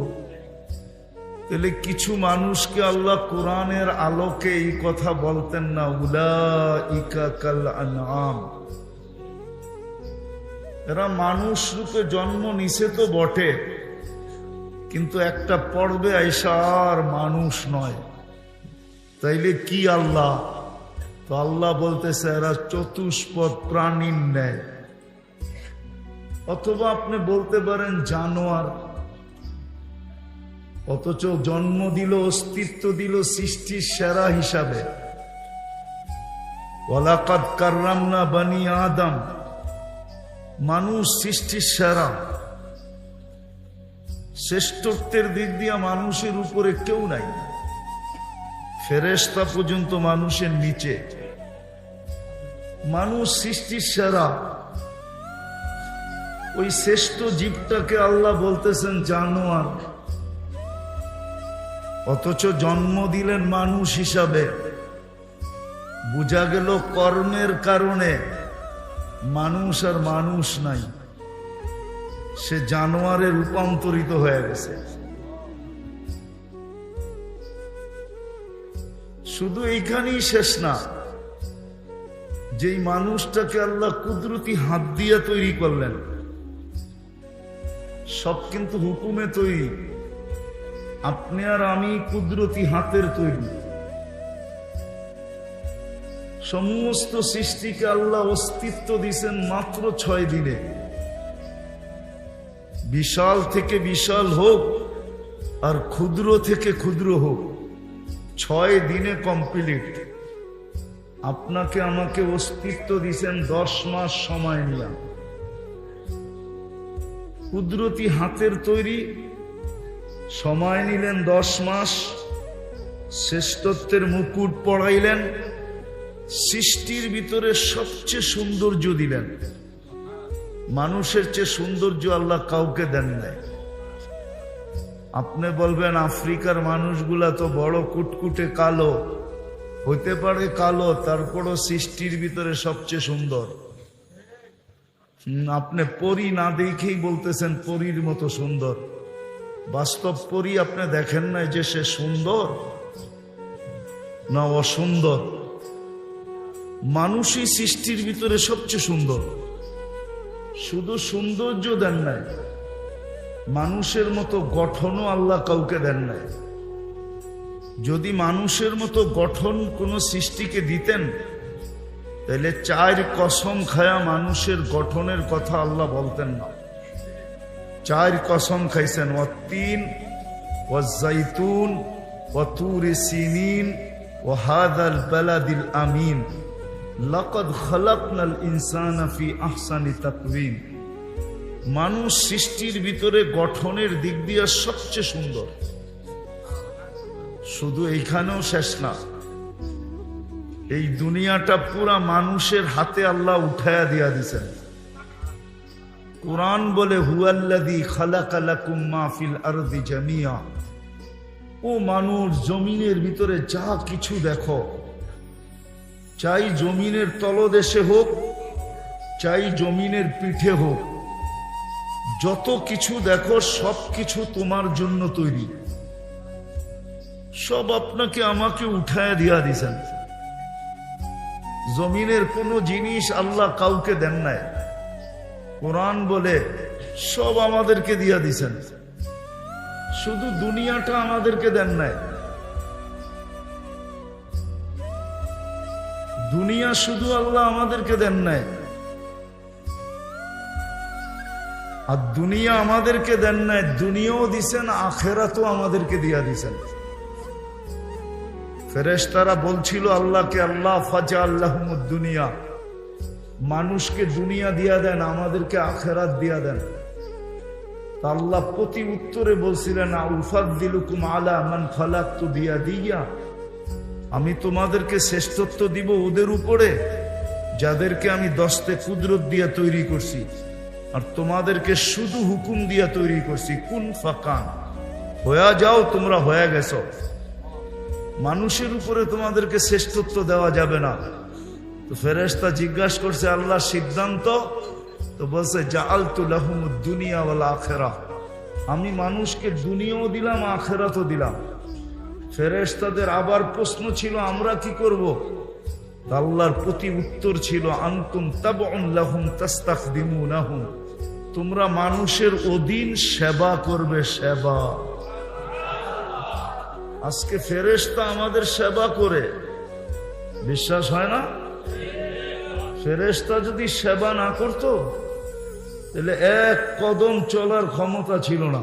S1: তাহলে কিছু মানুষকে আল্লাহ কোরআনের আলোকে এই কথা বলতেন না, উলাইকা কাল আনআম। এরা মানুষ রূপে জন্ম নিছে তো বটে, কিন্তু একটা পর্বে আইসা আর মানুষ নয়। তাইলে কি আল্লাহ? তো আল্লাহ বলতেছে এরা চতুষ্পদ প্রাণীর ন্যায়, অথবা আপনি বলতে পারেন জানোয়ার, অথচ জন্ম দিল, অস্তিত্ব দিল সৃষ্টির সেরা হিসাবে। ওয়ালাকাদ কাররামনা বানি আদম, মানুষ সৃষ্টির সেরা। শ্রেষ্ঠত্বের দিক দিয়ে মানুষের উপরে কেউ নাই, ফেরেশতা পর্যন্ত মানুষের নিচে। মানুষ সৃষ্টির সেরা, ওই শ্রেষ্ঠ জীবটাকে আল্লাহ বলতেছেন জানোয়ার, অথচ জন্ম দিলেন মানুষ হিসাবে। বোঝা গেল কর্মের কারণে মানুষ আর মানুষ নাই, সে জানোয়ারে রূপান্তরিত হয়ে গেছে। শুধু এইখানেই শেষ না, যেই মানুষটাকে আল্লাহ কুদরতি হাত দিয়ে তৈরি করলেন, সব কিন্তু হুকুমে তৈরি। আপনি আর আমি কুদরতি হাতের তৈরি। সমস্ত সৃষ্টিকে আল্লাহ অস্তিত্ব দিয়েছেন মাত্র 6 দিনে। বিশাল থেকে বিশাল হোক আর ক্ষুদ্র থেকে ক্ষুদ্র হোক, 6 দিনে কমপ্লিট। আপনাকে আমাকে অস্তিত্ব দিয়েছেন 10 মাস সময় নিলাম। কুদরতি হাতের তৈরি, সময় নিলেন 10 মাস, শ্রেষ্ঠত্বের মুকুট পড়াইলেন, সৃষ্টির ভিতরে সবচেয়ে সৌন্দর্য দিলেন। মানুষের চেয়ে সৌন্দর্য আল্লাহ কাউকে দেন নাই। আপনি বলবেন আফ্রিকার মানুষগুলা তো বড় কুটকুটে কালো, হইতে পারে কালো, তারপরও সৃষ্টির ভিতরে সবচেয়ে সুন্দর। আপনি পরী না দেখেই বলতেছেন পরীর মতো সুন্দর। বাস্তব পরী আপনি দেখেন নাই যে সে সুন্দর না অসুন্দর। মানুষই সৃষ্টির ভিতরে সবচেয়ে সুন্দর। শুধু সৌন্দর্য দেন নাই, মানুষের মতো গঠনও আল্লাহ কাউকে দেন নাই। যদি মানুষের মতো গঠন কোন সৃষ্টিকে দিতেন, তাহলে 4 কসম খায়া মানুষের গঠনের কথা আল্লাহ বলতেন না। 4 কসম খাইছেন, ওয়াত্তিন ওয়াজ্জাইতুন ওয়াতুরি সিনিন ওয়া হাযাল বালাদিল আমিন লাকাদ খালাকনাল ইনসানা ফি আহসানি তাকওয়িম। মানুষ সৃষ্টির ভিতরে গঠনের দিক দিয়ে সবচেয়ে সুন্দর। শুধু এইখানেও শেষ না, এই দুনিয়াটা পুরা মানুষের হাতে আল্লাহ উঠায়া দিয়া দিছেন। কুরআন বলে হুয়াল্লাযী খালাকা লাকুম মা ফিল আরদি জামিয়া। ও মানুষ, জমিনের ভিতরে যা কিছু দেখো, চাই জমিনের তলদেশে হোক, চাই জমিনের পিঠে হোক, যত কিছু দেখো সব কিছু তোমার জন্য তৈরি। সব আপনাকে আমাকে উঠায় দিয়া দিছেন। জমিনের কোনো জিনিস আল্লাহ কাউকে দেন নাই। কোরআন বলে সব আমাদেরকে দিয়া দিছেন, শুধু দুনিয়াটা আমাদেরকে দেন নাই। দুনিয়া শুধু আল্লাহ আমাদেরকে দেন নাই, আর দুনিয়া আমাদেরকে দেন নাই, দুনিয়াও দিছেন, আখেরাতও আমাদেরকে দিয়া দিছেন। ফেরেশতারা বলছিল আল্লাহকে, আল্লাহ ফাজআল্লাহুমুদ দুনিয়া, মানুষকে দুনিয়া দিয়া দেন, আমাদেরকে আখেরাত দিয়া দেন। তা আল্লাহ প্রতি উত্তরে বলছিলেন, আউফাদ্দিলুকুম আলা মান খালাকতু বিয়াদিয়া, আমি তোমাদেরকে শ্রেষ্ঠত্ব দিব ওদের উপরে যাদেরকে আমি দস্তে কুদরত দিয়া তৈরি করছি, আর তোমাদেরকে শুধু হুকুম দিয়া তৈরি করছি। কুন ফাকান, হয়ে যাও, তোমরা হয়ে গেছো। মানুষের উপরে তোমাদেরকে শ্রেষ্ঠত্ব দেওয়া যাবে না। তো ফেরেশতা জিজ্ঞাসা করছে, আল্লাহ সিদ্ধান্ত? তো বলছে জাআলতু লাহুমুদ দুনিয়া ওয়াল আখিরাহ, আমি মানুষকে দুনিয়াও দিলাম, আখিরাতও দিলাম। ফেরেশতাদের আবার প্রশ্ন ছিল, আমরা কি করব? আল্লাহর প্রতি উত্তর ছিল, আনতুম তাবউন লাহুম তাস্তাখদিমুনাহুম, তোমরা মানুষের অধীন সেবা করবে। সেবা। আজকে ফেরেশতা আমাদের সেবা করে, বিশ্বাস হয় না? ফেরেশতা যদি সেবা না করত, তাহলে 1 কদম চলার ক্ষমতা ছিল না।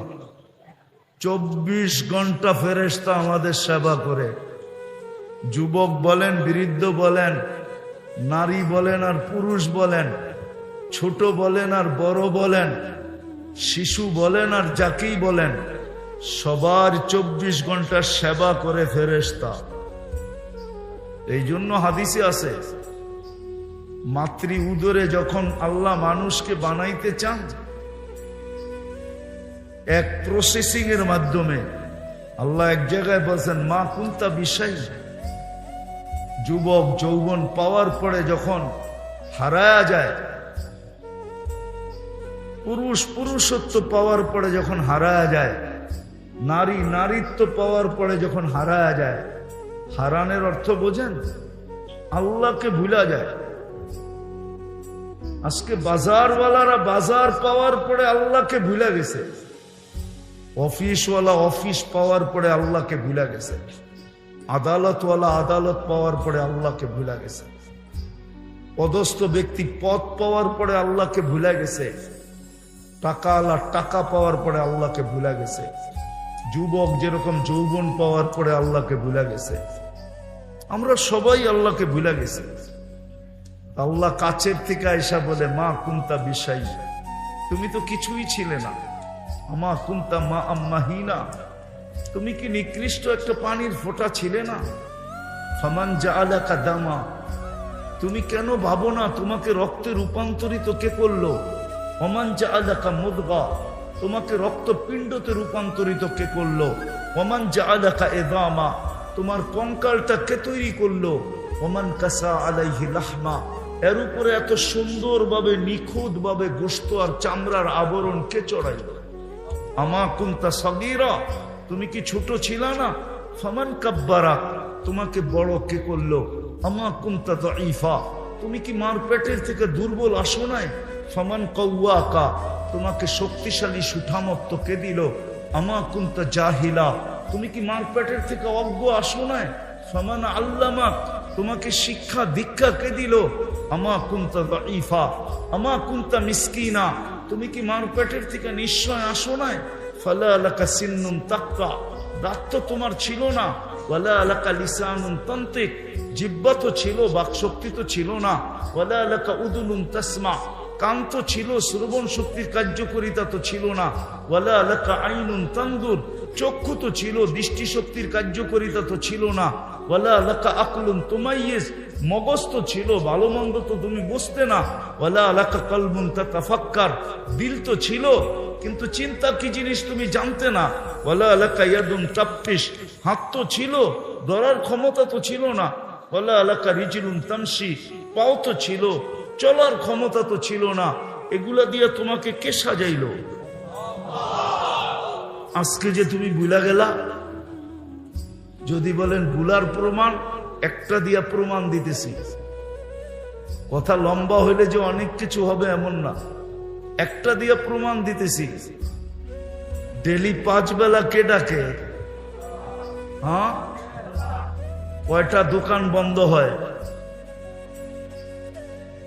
S1: 24 ঘন্টা ফেরেশতা আমাদের সেবা করে। যুবক বলেন, বৃদ্ধ বলেন, নারী বলেন আর পুরুষ বলেন, ছোট বলেন আর বড় বলেন, শিশু বলেন আর যাকেই বলেন, সবার 24 ঘন্টা সেবা করে ফেরেশতা। এই জন্য হাদিসে আছে, মাতৃ উদরে যখন আল্লাহ মানুষকে বানাইতে চান, এক প্রসেসিং এর মাধ্যমে আল্লাহ এক জায়গায় বলছেন, মা কুন্তা বিষয়। যুবক যৌবন পাওয়ার পরে যখন হারায়া যায়, পুরুষ পুরুষত্ব পাওয়ার পরে যখন হারায়া যায়, নারী নারীত্ব পাওয়ার পরে যখন হারায়া যায়, হারানের অর্থ বোঝেন? আল্লাহকে ভুলা যায়। আজকে বাজারওয়ালারা বাজার পাওয়ার পরে আল্লাহকে ভুলা গেছে, অফিসওয়ালা অফিস পাওয়ার পরে আল্লাহকে ভুলা গেছে, আদালতওয়ালা আদালত পাওয়ার পরে আল্লাহকে ভুলা গেছে। পদস্থ ব্যক্তি পদ পাওয়ার পরে আল্লাহকে ভুলে গেছে, টাকাওয়ালা টাকা পাওয়ার পরে আল্লাহকে ভুলে গেছে, যুবক যেরকম যৌবন পাওয়ার পরে আল্লাহকে ভুলে গেছে। আমরা সবাই আল্লাহকে ভুলে গেছি। আল্লাহ কাছের থেকে আইসা বলে, মা কুন্তা বিশাই, তুমি তো কিছুই ছিলে না। আমা কুন্তা মা আম্মাহিনা, তুমি কি নিকৃষ্ট একটা পানির ফোঁটা ছিলে না? ফামান জাআলাকা দামা, তুমি কেন ভাবো না তোমাকে রক্তে রূপান্তরিত কে করলো? ওমান জাআলাকা মুদগা, তোমাকে রক্তপিণ্ডতে রূপান্তরিত কে করলো? ওমান জাআলাকা ইযামা, তোমার কঙ্কালটা কে তৈরি করলো? ওমান কাসা আলাইহি লাহমা, এর উপরে এত সুন্দরভাবে নিখুঁত ভাবে গোশত আর চামড়ার আবরণ কে চড়াইলো? আমা কুনতা সাগীরা, তুমি কি ছোট ছিল না? ফামান কাব্বারা, তোমাকে বড় কে করলো? আমা কুনতা দাঈফা, তুমি কি মার পেটের থেকে দুর্বল আসো নাই? ফামান কাওয়াকা, তোমাকে শক্তিশালী সুঠামত্ব কে দিল? আমা কুনতা জাহিলা, তুমি কি মার পেটের থেকে অজ্ঞ আসো নাই? ফামান আল্লামাক, তোমাকে শিক্ষা দীক্ষা কে দিল? আমা কুনতা দাঈফা, আমা কুনতা মিসকিনা, তুমি কি মার পেটের থেকে নিশ্চয় আসো নাই? ফালা লাকা সিন্নুন তাক্কা, দাঁত তো তোমার ছিল না। ওয়ালা লাকা লিসানুন তান্তিক, জিহ্বা তো ছিল, বাকশক্তি তো ছিল না। ওয়ালা লাকা উদুনুন তাসমা, কান তো ছিল, শ্রবণ শক্তির কার্যকারিতা তো ছিল না। ওয়ালা লাকা আইনুন তানদুর, চক্ষু তো ছিল, দৃষ্টি শক্তির কার্যকারিতা তো ছিল না। ওয়ালা লাকা আকলুন তুমাইয়িজ, মগজ তো ছিল, ভালো মন্দ তো তুমি বুঝতে না। ওয়ালা লাকা কলবুন তাতাফাক্কার, দিল তো ছিল কিন্তু চিন্তা কি জিনিস তুমি জানতে না। ওয়ালা লাকা ইয়াদুন তাবতিশ, হাত তো ছিল, ধরার ক্ষমতা তো ছিল না। ওয়ালা লাকা রিজলুন তামশি, পাও তো ছিল, চলার ক্ষমতা তো ছিল না। এগুলা দিয়ে তোমাকে কে সাজাইলো? আজকে যে তুমি ভুলা গেলা, যদি বলেন ভুলার প্রমাণ, একটা দিয়া প্রমাণ দিতেছি। কথা লম্বা হইলে যে অনেক কিছু হবে এমন না, একটা দিয়া প্রমাণ দিতেছি। ডেলি 5 বেলা কে ডাকে? হ্যাঁ, কয়টা দোকান বন্ধ হয়?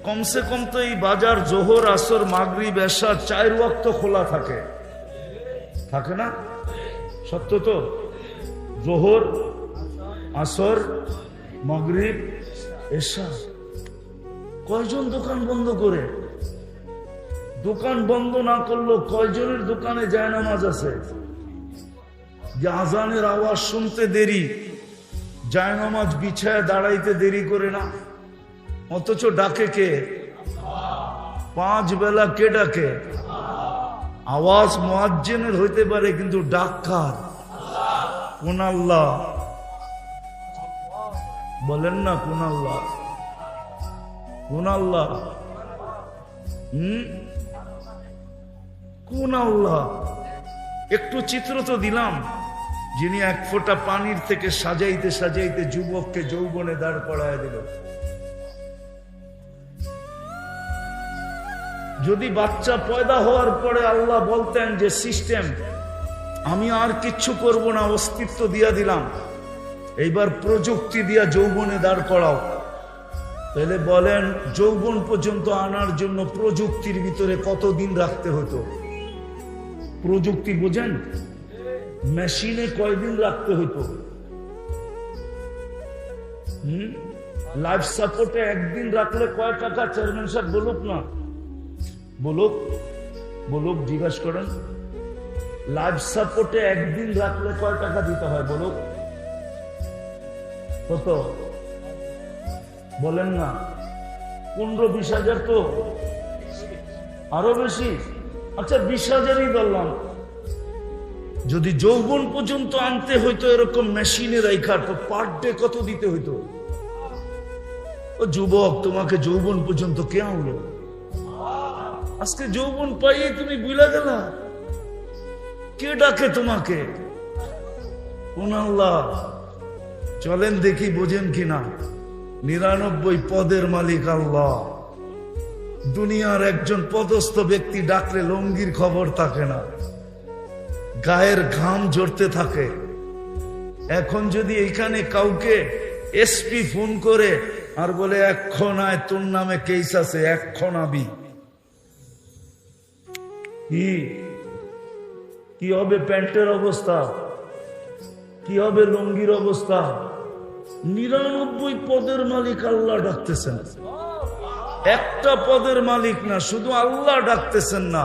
S1: কমসে কম তো এই বাজার জোহর আসর মাগরিব এশা 4 ওয়াক্ত খোলা থাকে, থাকে না? সত্য তো? জোহর আসর মাগরিব এশা, কয়জন দোকান বন্ধ করে? দোকান বন্ধ না করলো কয়জনের দোকানে জায়নামাজ আছে? যে আজানের আওয়াজ শুনতে দেরি, জায়নামাজ বিছায় দাঁড়াইতে দেরি করে না, অথচ ডাকে কে? 5 বেলা কে ডাকে? আওয়াজ মুয়াজ্জিনের হইতে পারে কিন্তু ডাক কার? কোন আল্লাহ? বলেন না কোন আল্লাহ? কোন আল্লাহ? কোন আল্লাহ? একটু চিত্র তো দিলাম, যিনি 1 ফোঁটা পানির থেকে সাজাইতে সাজাইতে যুবককে যৌবনে দাঁড় করায় দিল। যদি বাচ্চা পয়দা হওয়ার পরে আল্লাহ বলতেন যে সিস্টেম, আমি আর কিচ্ছু করব না, অস্তিত্ব দিয়া দিলাম, এইবার প্রযুক্তি দিয়া যৌবনে দাঁড় করাও, তাহলে বলেন যৌবন পর্যন্ত আনার জন্য প্রযুক্তির ভিতরে কতদিন রাখতে হতো? প্রযুক্তি বোঝেন? মেশিনে কয়দিন রাখতে হতো? লাইফ সাপোর্টে 1 দিন রাখলে কয় টাকা? চেয়ারম্যান সাহেব বলুক না, বলুক, বলুক, জিজ্ঞাসা করেন। লাইফ সাপোর্টে 1 দিন রাখলে কয় টাকা দিতে হয় বলুক? কত বলেন না? 15-20 হাজার তো, আরো বেশি। আচ্ছা 20 হাজারই বললাম। যদি যৌবন পর্যন্ত আনতে হইতো এরকম মেশিনে রাইখা, তো পার ডে কত দিতে হইতো? ও যুবক, তোমাকে যৌবন পর্যন্ত কে আনলো? আজকে যৌবন পাইয়ে তুমি ভুলে গেলা। কে ডাকে তোমাকে? কোন আল্লাহ? চলেন দেখি বোঝেন কিনা। 99 পদের মালিক আল্লাহ। দুনিয়ার একজন পদস্থ ব্যক্তি ডাকলে লঙ্গির খবর থাকে না, গায়ের ঘাম ঝরতে থাকে। এখন যদি এখানে কাউকে এসপি ফোন করে আর বলে এক্ষণ আয়, তোর নামে কেস আছে, এক্ষণ আবি। কি হবে প্যান্টের অবস্থা, কি হবে লুঙ্গির অবস্থা? 99 পদের মালিক আল্লাহ ডাকতেছেন, একটা পদের মালিক না, শুধু আল্লাহ ডাকতেছেন না,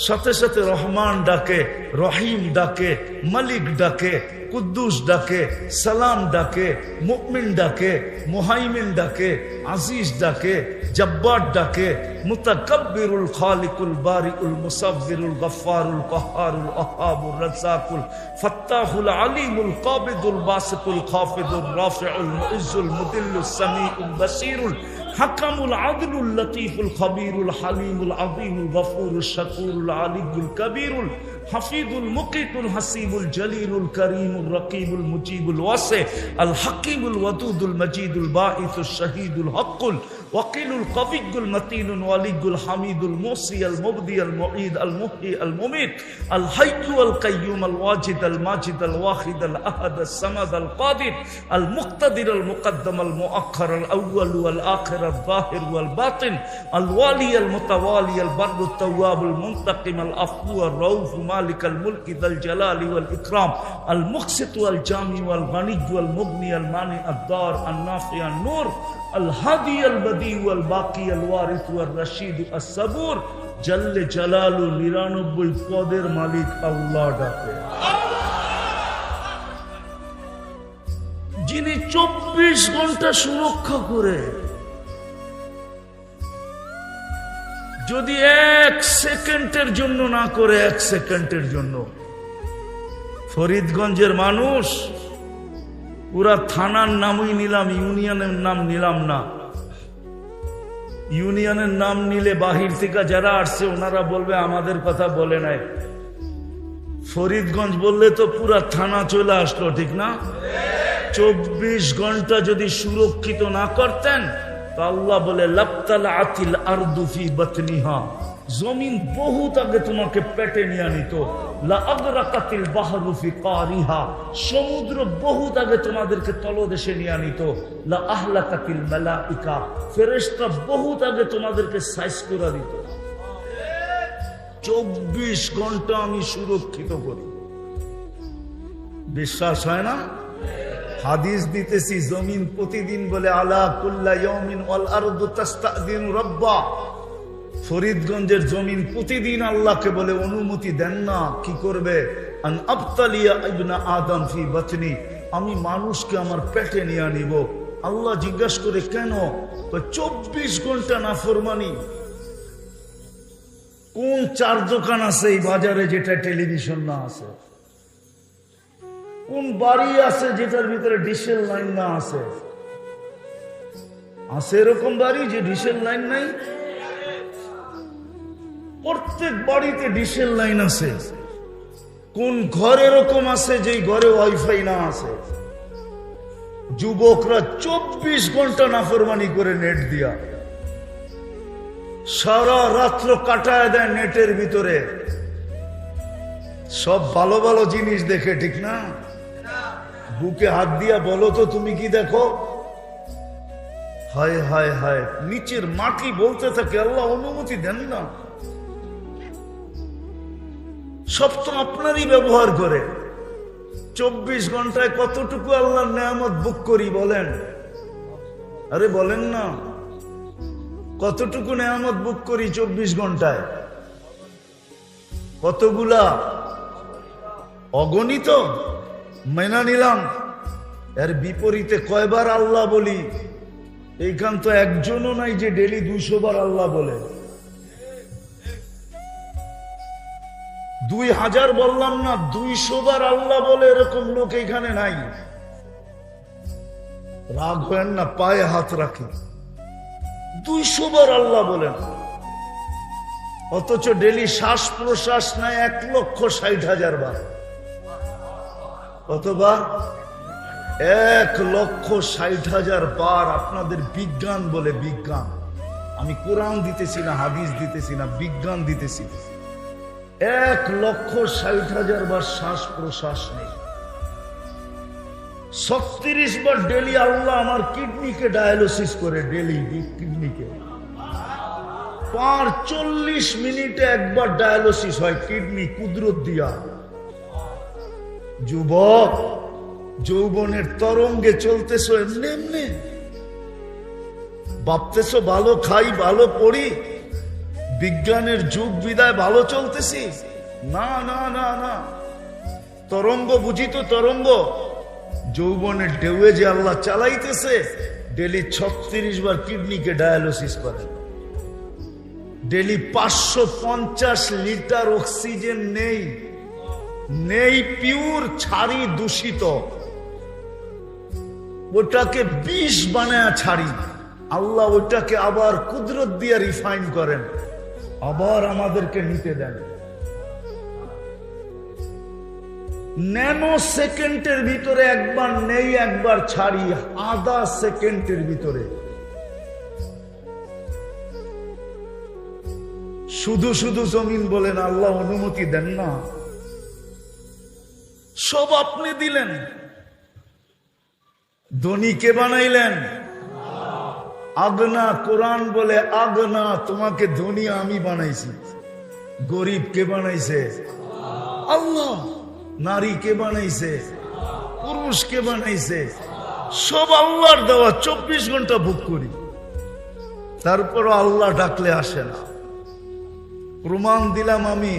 S1: সাথে সাথে রহমান ডাকে, রহিম ডাকে, মালিক ডাকে, কুদ্দুস ডাকে, সালাম ডাকে, মুমিন ডাকে, মুহাইমিন ডাকে, আজিজ ডাকে, জব্বার ডাকে, মুতাকাব্বিরুল খালিকুল বারিউল মুসাব্বিরুল গফফারুল কহ্হারুল ওয়াহ্হাবুর রাজ্জাকুল ফাত্তাহুল আলিমুল কাবিদুল বাসিতুল খাফিদুর রাফিউল মুইজ্জুল মুদিল্লুস সামিউল বাসীরুল হাকামুল আদলুল লতীফুল খবীরুল হালিমুল আযীমুল গফুরুশ শাকুরুল আলিয়ুল কবীরুল হাফিজুল মুকিতুল হাসিবুল জলিলুল করিমুল রকিবুল মুজিবুল ওয়াসি আল হাকিমুল ওয়াদুদুল মজিদুল বাঈসুশ শহীদুল হকুল ওয়াকিলুল কবিয়ুল মতিনুল ওয়ালিয়ুল হামিদুল মুসি আল মুবদি আল মুঈদ আল মুহয়ি আল মুমীত আল হাইয়্যু আল কাইয়্যুম আল ওয়াজিদ আল মাজিদ আল ওয়াহিদ আল আহাদ আস সামাদ আল কাদির আল মুক্তাদির আল মুকদ্দম আল মুআখ্খার আল আউয়াল ওয়াল আখির আল যাহির ওয়াল বাতিন আল ওয়ালি আল মুতাওয়ালি আল বাররুত তাওয়াবুল মুনতাকিম আল আফু আর রাউফ মালিক আল মুলক যাল জালালি ওয়াল ইকরাম আল মুকসিত ওয়াল জামি ওয়াল গনি ওয়াল মুগনি আল মানি আদ দার আন নাফি আন নূর আল হাদি আল বদি ওয়াল বাকি আল ওয়ারিস ওয়াল রশিদ আস সাবুর জল্লে জালালু 99 পদের মালিক আল্লাহ ডাকে, যিনি 24 ঘন্টা সুরক্ষা করে। যদি 1 সেকেন্ডের জন্য না করে, 1 সেকেন্ডের জন্য, ফরিদগঞ্জের মানুষ, পুরা থানার নামই নিলাম, ইউনিয়নের নাম নিলাম না। ইউনিয়নের নাম নিলে বাহির থেকে যারা আসছে ওনারা বলবে আমাদের কথা বলে নাই। ফরিদগঞ্জ বললে তো পুরা থানা চলে আসলো, ঠিক না? 24 ঘন্টা যদি সুরক্ষিত না করতেন তো আল্লাহ বলে লাবতালাআতিল আরদু ফি বাতনিহা, জমিন বহুত আগে তোমাকে পেটে নিয়ে নিত। লা আগরাকাতিল বাহরু ফি কারিহা, সমুদ্র বহুত আগে তোমাদেরকে তলদেশে নিয়ে নিত। লা আহলাকাতিল মালাইকা, ফেরেশতা বহুত আগে তোমাদেরকে সাইজ করে দিত। 24 ঘন্টা আমি সুরক্ষিত করি। বিশ্বাস হয় না? হাদিস দিতেছি, জমিন প্রতিদিন বলে আলা কুল্লা ইয়াউমিন ওয়াল আরদু তাস্তাযিনু রাব্বা। ফরিদগঞ্জের জমিন প্রতিদিন আল্লাহকে বলে অনুমতি দেন না, কি করবে? আন আবতালিয়া ইবনা আদম ফি বাতনি, আমি মানুষকে আমার পেটে নিয়ে নিব। আল্লাহ জিজ্ঞাসা করে কেন? 24 ঘন্টা নাফরমানি। কোন 4 দোকান আছে এই বাজারে যেটা টেলিভিশন না আছে? কোন বাড়ি আছে যেটার ভিতরে ডিশেল লাইন না আছে? আছে এরকম বাড়ি যে ডিশেল লাইন নাই? প্রত্যেক বাড়িতে ডিশেল লাইন আছে। কোন ঘর এরকম আছে যে ঘরে ওয়াইফাই না আছে? যুবকরা 24 ঘন্টা নাফরমানি করে নেট দিয়া সারা রাত্র কাটায় দেয় নেটের ভিতরে। সব ভালো ভালো জিনিস দেখে, ঠিক না? বুকে হাত দিয়া বলো তো তুমি কি দেখো? হায় হায় হায়, নিচের মাটি বলতে থাকে আল্লাহ অনুমতি দেন না। সব তো আপনারই ব্যবহার করে। 24 ঘন্টায় কতটুকু আল্লাহর নেয়ামত বুক করি বলেন? আরে বলেন না, কতটুকু নেয়ামত বুক করি 24 ঘন্টায়? কতগুলা? অগণিত। মেনা নিলাম। এর বিপরীতে কয়বার আল্লাহ বলি? এইখান তো একজনও নাই যে ডেলি 200 বার আল্লাহ বলে। 2000 বললাম না, 200 বার আল্লাহ বলে এরকম লোক এখানে নাই। রাগ হয় না, পায়ে হাত রাখি। 200 বার আল্লাহ বলেন, অথচ ডেলি শ্বাস প্রশ্বাস নাই 1,60,000 বার। কতবার? 1,60,000 বার। আপনাদের বিজ্ঞান বলে, বিজ্ঞান। আমি কোরআন দিতেছি না, হাদিস দিতেছি না, বিজ্ঞান দিতেছি। 1,60,000 বার শ্বাস প্রশ্বাস নেই। 36 বার ডেলি আল্লাহ আমার কিডনিকে ডায়ালিসিস করে, ডেলি কিডনিকে 40 মিনিটে একবার ডায়ালিসিস হয় কিডনি কুদরত দিয়া। যুবক, যৌবনের তরঙ্গে চলতেছ এমনি এমনি, ভাবতেছ ভালো খাই ভালো পড়ি, বিজ্ঞানের যুগ বিদায় ভালো চলতেছি। না না না না, তরঙ্গ বুঝি তো তরঙ্গ, যৌবনের ঢেউয়ে যে আল্লাহ চালাইতেছে। ডেলি 36 বার কিডনিকে ডায়ালিসিস করে, ডেলি 550 লিটার অক্সিজেন নেই, নেই পিওর, ছাড়ি দূষিত, ওটাকে বিষ বানায়া ছাড়ি। আল্লাহ ওটাকে আবার কুদরত দিয়ে রিফাইন করেন, আবার আমাদেরকে নিতে দেন। ন্যানো সেকেন্ডের ভিতরে একবার নেই একবার ছাড়ি, আধা সেকেন্ডের ভিতরে। শুধু শুধু জমিন বলেন আল্লাহ অনুমতি দেন না, সব আপনি দিলেন। ধনী কে বানাইলেন? আগনা। কোরআন বলে আগনা, তোমাকে ধনী আমি বানাইছি। গরিব কে বানাইছে? আল্লাহ। নারী কে বানাইছে? পুরুষ কে বানাইছে? সব আল্লাহর দেওয়া। 24 ঘন্টা ভোগ করি, তারপর আল্লাহ ডাকলে আসে না। প্রমাণ দিলাম আমি,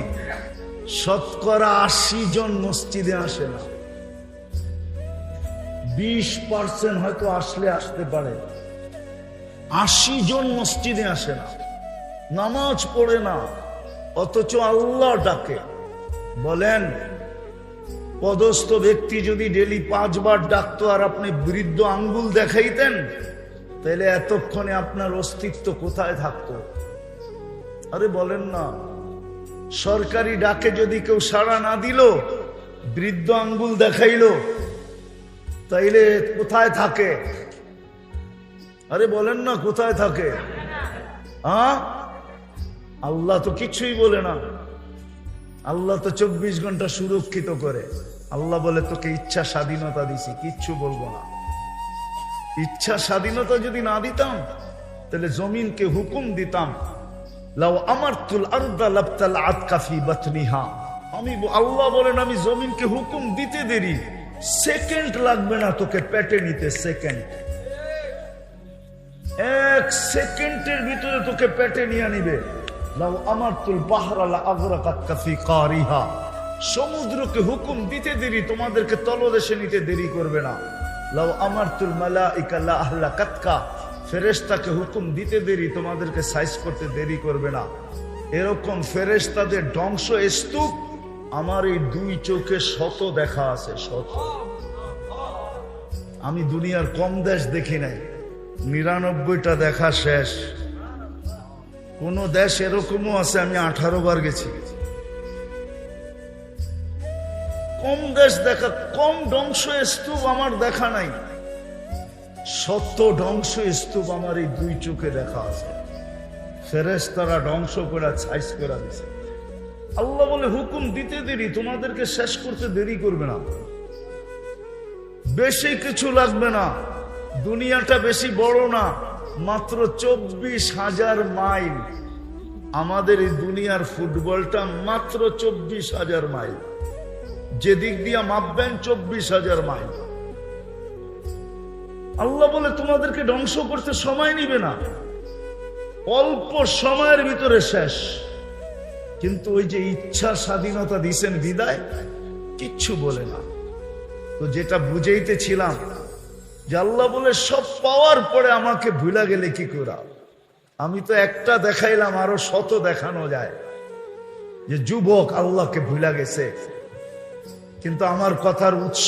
S1: শতকরা 80 জন মসজিদে আসে না। 20% হয়তো আসলে আসতে পারে, 80 জন মসজিদে আসে না, নামাজ পড়ে না, অথচ আল্লাহ ডাকে। বলেন, পদস্থ ব্যক্তি যদি ডেলি 5 বার ডাকতো আর আপনি বৃদ্ধ আঙ্গুল দেখাইতেন, তাহলে এতক্ষণে আপনার অস্তিত্ব কোথায় থাকতো? আরে বলেন না, সরকারি ডাকে যদি কেউ সাড়া না দিল, বৃদ্ধ আঙ্গুল দেখাইলো, তাইলে কোথায় থাকে? আরে বলেন না, কোথায় থাকে? আল্লাহ তো কিছুই বলে না। আল্লাহ তো 24 ঘন্টা সুরক্ষিত করে। আল্লাহ বলে তোকে ইচ্ছা স্বাধীনতা দিছি, কিচ্ছু বলবো না। ইচ্ছা স্বাধীনতা যদি না দিতাম, তাহলে জমিনকে হুকুম দিতাম, লাউ আমারতুল আরদা লাবতালাআত কাফি বাতনিহা। আমি আল্লাহ বলেন, আমি জমিনকে হুকুম দিতে দেরি, সেকেন্ড লাগবে না তোকে পেটে নিতে। সেকেন্ড, 1 সেকেন্ডের ভিতরে তোকে পেটে নিয়ে নিবে। লাউ আমারতুল বাহরা লাআগরাকাত কাফি কারিহা। সমুদ্রকে হুকুম দিতে দেরি, তোমাদেরকে তলদেশে নিতে দেরি করবে না। লাউ আমারতুল মালাইকা লা আহলাকাতকা। ফেরেশতাকে হুকুম দিতে দেরি, তোমাদেরকে সাইজ করতে দেরি করবে না। এরকম ফেরেশতাদের ধ্বংস স্তূপ আমার এই 2 চোখে শত দেখা আছে, শত। আমি দুনিয়ার কম দেশ দেখি নাই, 99টা দেখা শেষ। কোন দেশ এরকমও আছে আমি 18 বার গেছি। কম দেশ দেখা, কম ধ্বংস স্তূপ আমার দেখা নাই। শত ধ্বংস স্তূপ আমার এই 2 চোখে দেখা আছে। ফেরেশতারা ধ্বংস করে সাইজ করে দিছে। আল্লাহ বলে হুকুম দিতে দেরি, তোমাদেরকে শেষ করতে দেরি করবে না। বেশি কিছু লাগবে না, দুনিয়াটা বেশি বড় না, মাত্র 24,000 মাইল। আমাদের এই দুনিয়ার ফুটবলটা মাত্র 24,000 মাইল। যেদিক দিয়া মাপবেন 24,000 মাইল। আল্লাহ বলে তোমাদেরকে ধ্বংস করতে সময় নিবে না, অল্প সময়ের ভিতরে শেষ। কিন্তু ওই যে ইচ্ছা স্বাধীনতা দিছেন বিদায়, কিচ্ছু বলে না। তো যেটা বুঝাইতেছিলাম, যে আল্লাহ বলে সব পাওয়ার পরে আমাকে ভুলা গেলে কি করা? আমি তো একটা দেখাইলাম, আরো শত দেখানো যায়। যে যুবক আল্লাহকে ভুলা গেছে, কিন্তু আমার কথার উৎস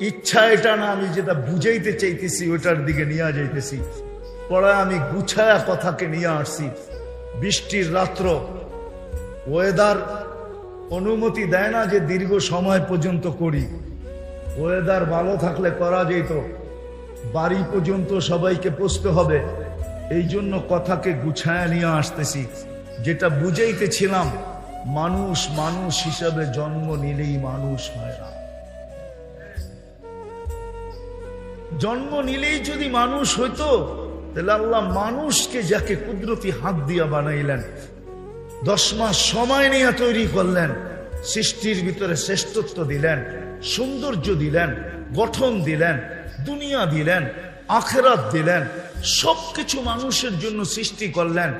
S1: ইচ্ছা এটা না, আমি যেটা বুঝাইতে চাইতেছি ওইটার দিকে নিয়ে যাইতেছি। পরে আমি গুছায়া কথাকে নিয়ে আসছি। বৃষ্টির রাত্র, ওয়েদার অনুমতি দেয় না যে দীর্ঘ সময় পর্যন্ত করি। ওয়েদার ভালো থাকলে করা যেত, বাড়ি পর্যন্ত সবাইকে পৌঁছতে হবে। এই জন্য কথাকে গুছায়া নিয়ে আসতেছি। যেটা বুঝাইতেছিলাম, মানুষ মানুষ হিসাবে জন্ম নিলেই মানুষ হয় না। জন্ম নিলেই যদি মানুষ হইতো তাহলে আল্লাহ মানুষকে যাকে কুদরতি হাত দিয়া বানাইলেন, 10 মাস সময় নিয়ে তৈরি করলেন, সৃষ্টির ভিতরে শ্রেষ্ঠত্ব দিলেন, সৌন্দর্য দিলেন, গঠন দিলেন, দুনিয়া দিলেন, আখিরাত দিলেন, সবকিছু মানুষের জন্য সৃষ্টি করলেন,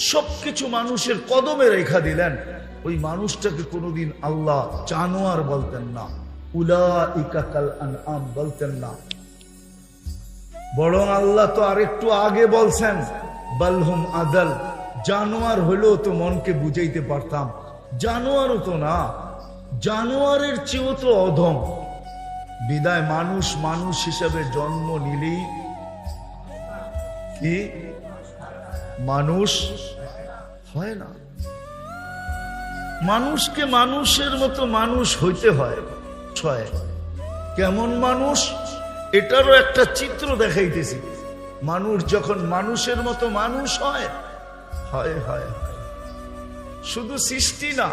S1: সবকিছু মানুষের কদমে রেখা দিলেন। ওই মানুষটাকে কোনোদিন আল্লাহ জানোয়ার বলতেন না, উলাইকা কাল আনআম বলতেন না, বরং আল্লাহ তো আরেকটু আগে বলছেন বালহুম আদাল, জানোয়ার হলেও তো মনকে বুঝাইতে পারতাম, জানোয়ারও তো না, জানোয়ারের চেয়েও তো অধম। বিদায় মানুষ মানুষ হিসাবে জন্ম নিলেই কি মানুষ হয় না, মানুষকে মানুষের মতো মানুষ হইতে হয়। কেমন মানুষ, এটারও একটা চিত্র দেখাইতেছি। মানুষ যখন মানুষের মতো মানুষ হয়, হয় হয় শুধু সৃষ্টি না,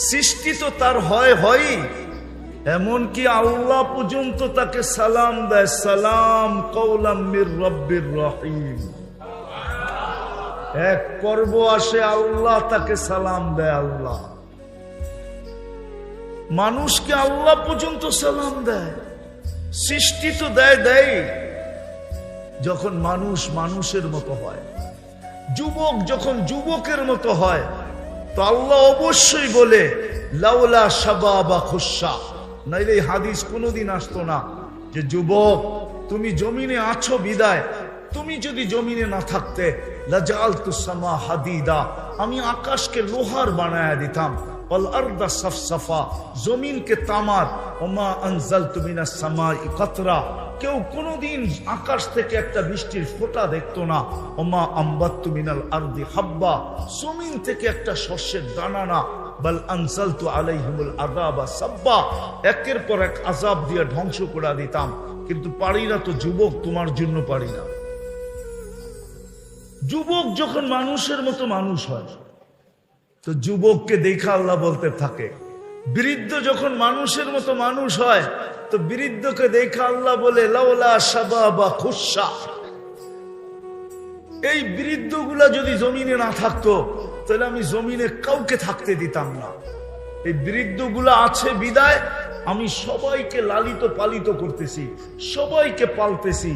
S1: সৃষ্টি তো তার হয় হয়, এমনকি আল্লাহ পর্যন্ত তাকে সালাম দেয়, সালাম কওলাম মির রব্বির রহিম। এক পর্ব আসে আল্লাহ তাকে সালাম দেয়, আল্লাহ মানুষকে আল্লাহ পর্যন্ত সালাম দেয়। সৃষ্টি তো দেয় যখন মানুষ মানুষের মতো হয়, যুবক যখন যুবকের মতো হয়, তো আল্লাহ অবশ্যই বলে লাউলা শাবাবা খুশা, নাইলে এই হাদিস কোনোদিন আসতো না যে যুবক তুমি জমিনে আছো বিদায়, তুমি যদি জমিনে না থাকতে লাজালতুস সামা হাদিদা, আমি আকাশকে লোহার বানায়া দিতাম, ওয়াল আরদা সাফসাফা, জমিনকে তামার, ওমা আনজালতু মিনাস সামাই কাতরা, কেউ কোনোদিন আকাশ থেকে একটা বৃষ্টির ফোঁটা দেখতো না, ওমা আম্বাততু মিনাল আরদি হাব্বা, জমিন থেকে একটা শস্যের দানা না, বাল আনজালতু আলাইহিমুল আযাবা সাব্বা, একের পর এক আযাব দিয়ে ধ্বংস করে দিতাম। কিন্তু পারি না তো যুবক, তোমার জন্য পারি না। যুবক যখন মানুষের মতো মানুষ হয়, তো যুবককে দেখা আল্লাহ বলতে থাকে। বৃদ্ধ যখন মানুষের মতো মানুষ হয়, তো বৃদ্ধকে দেখা আল্লাহ বলে লাউলা শাবাবা খুশা। এই বৃদ্ধগুলা যদি জমিনে না থাকতো তাহলে আমি জমিনে কাউকে থাকতে দিতাম না। এই বৃদ্ধগুলা আছে বিদায় আমি সবাইকে লালিত পালিত করতেছি, সবাইকে পালতেছি,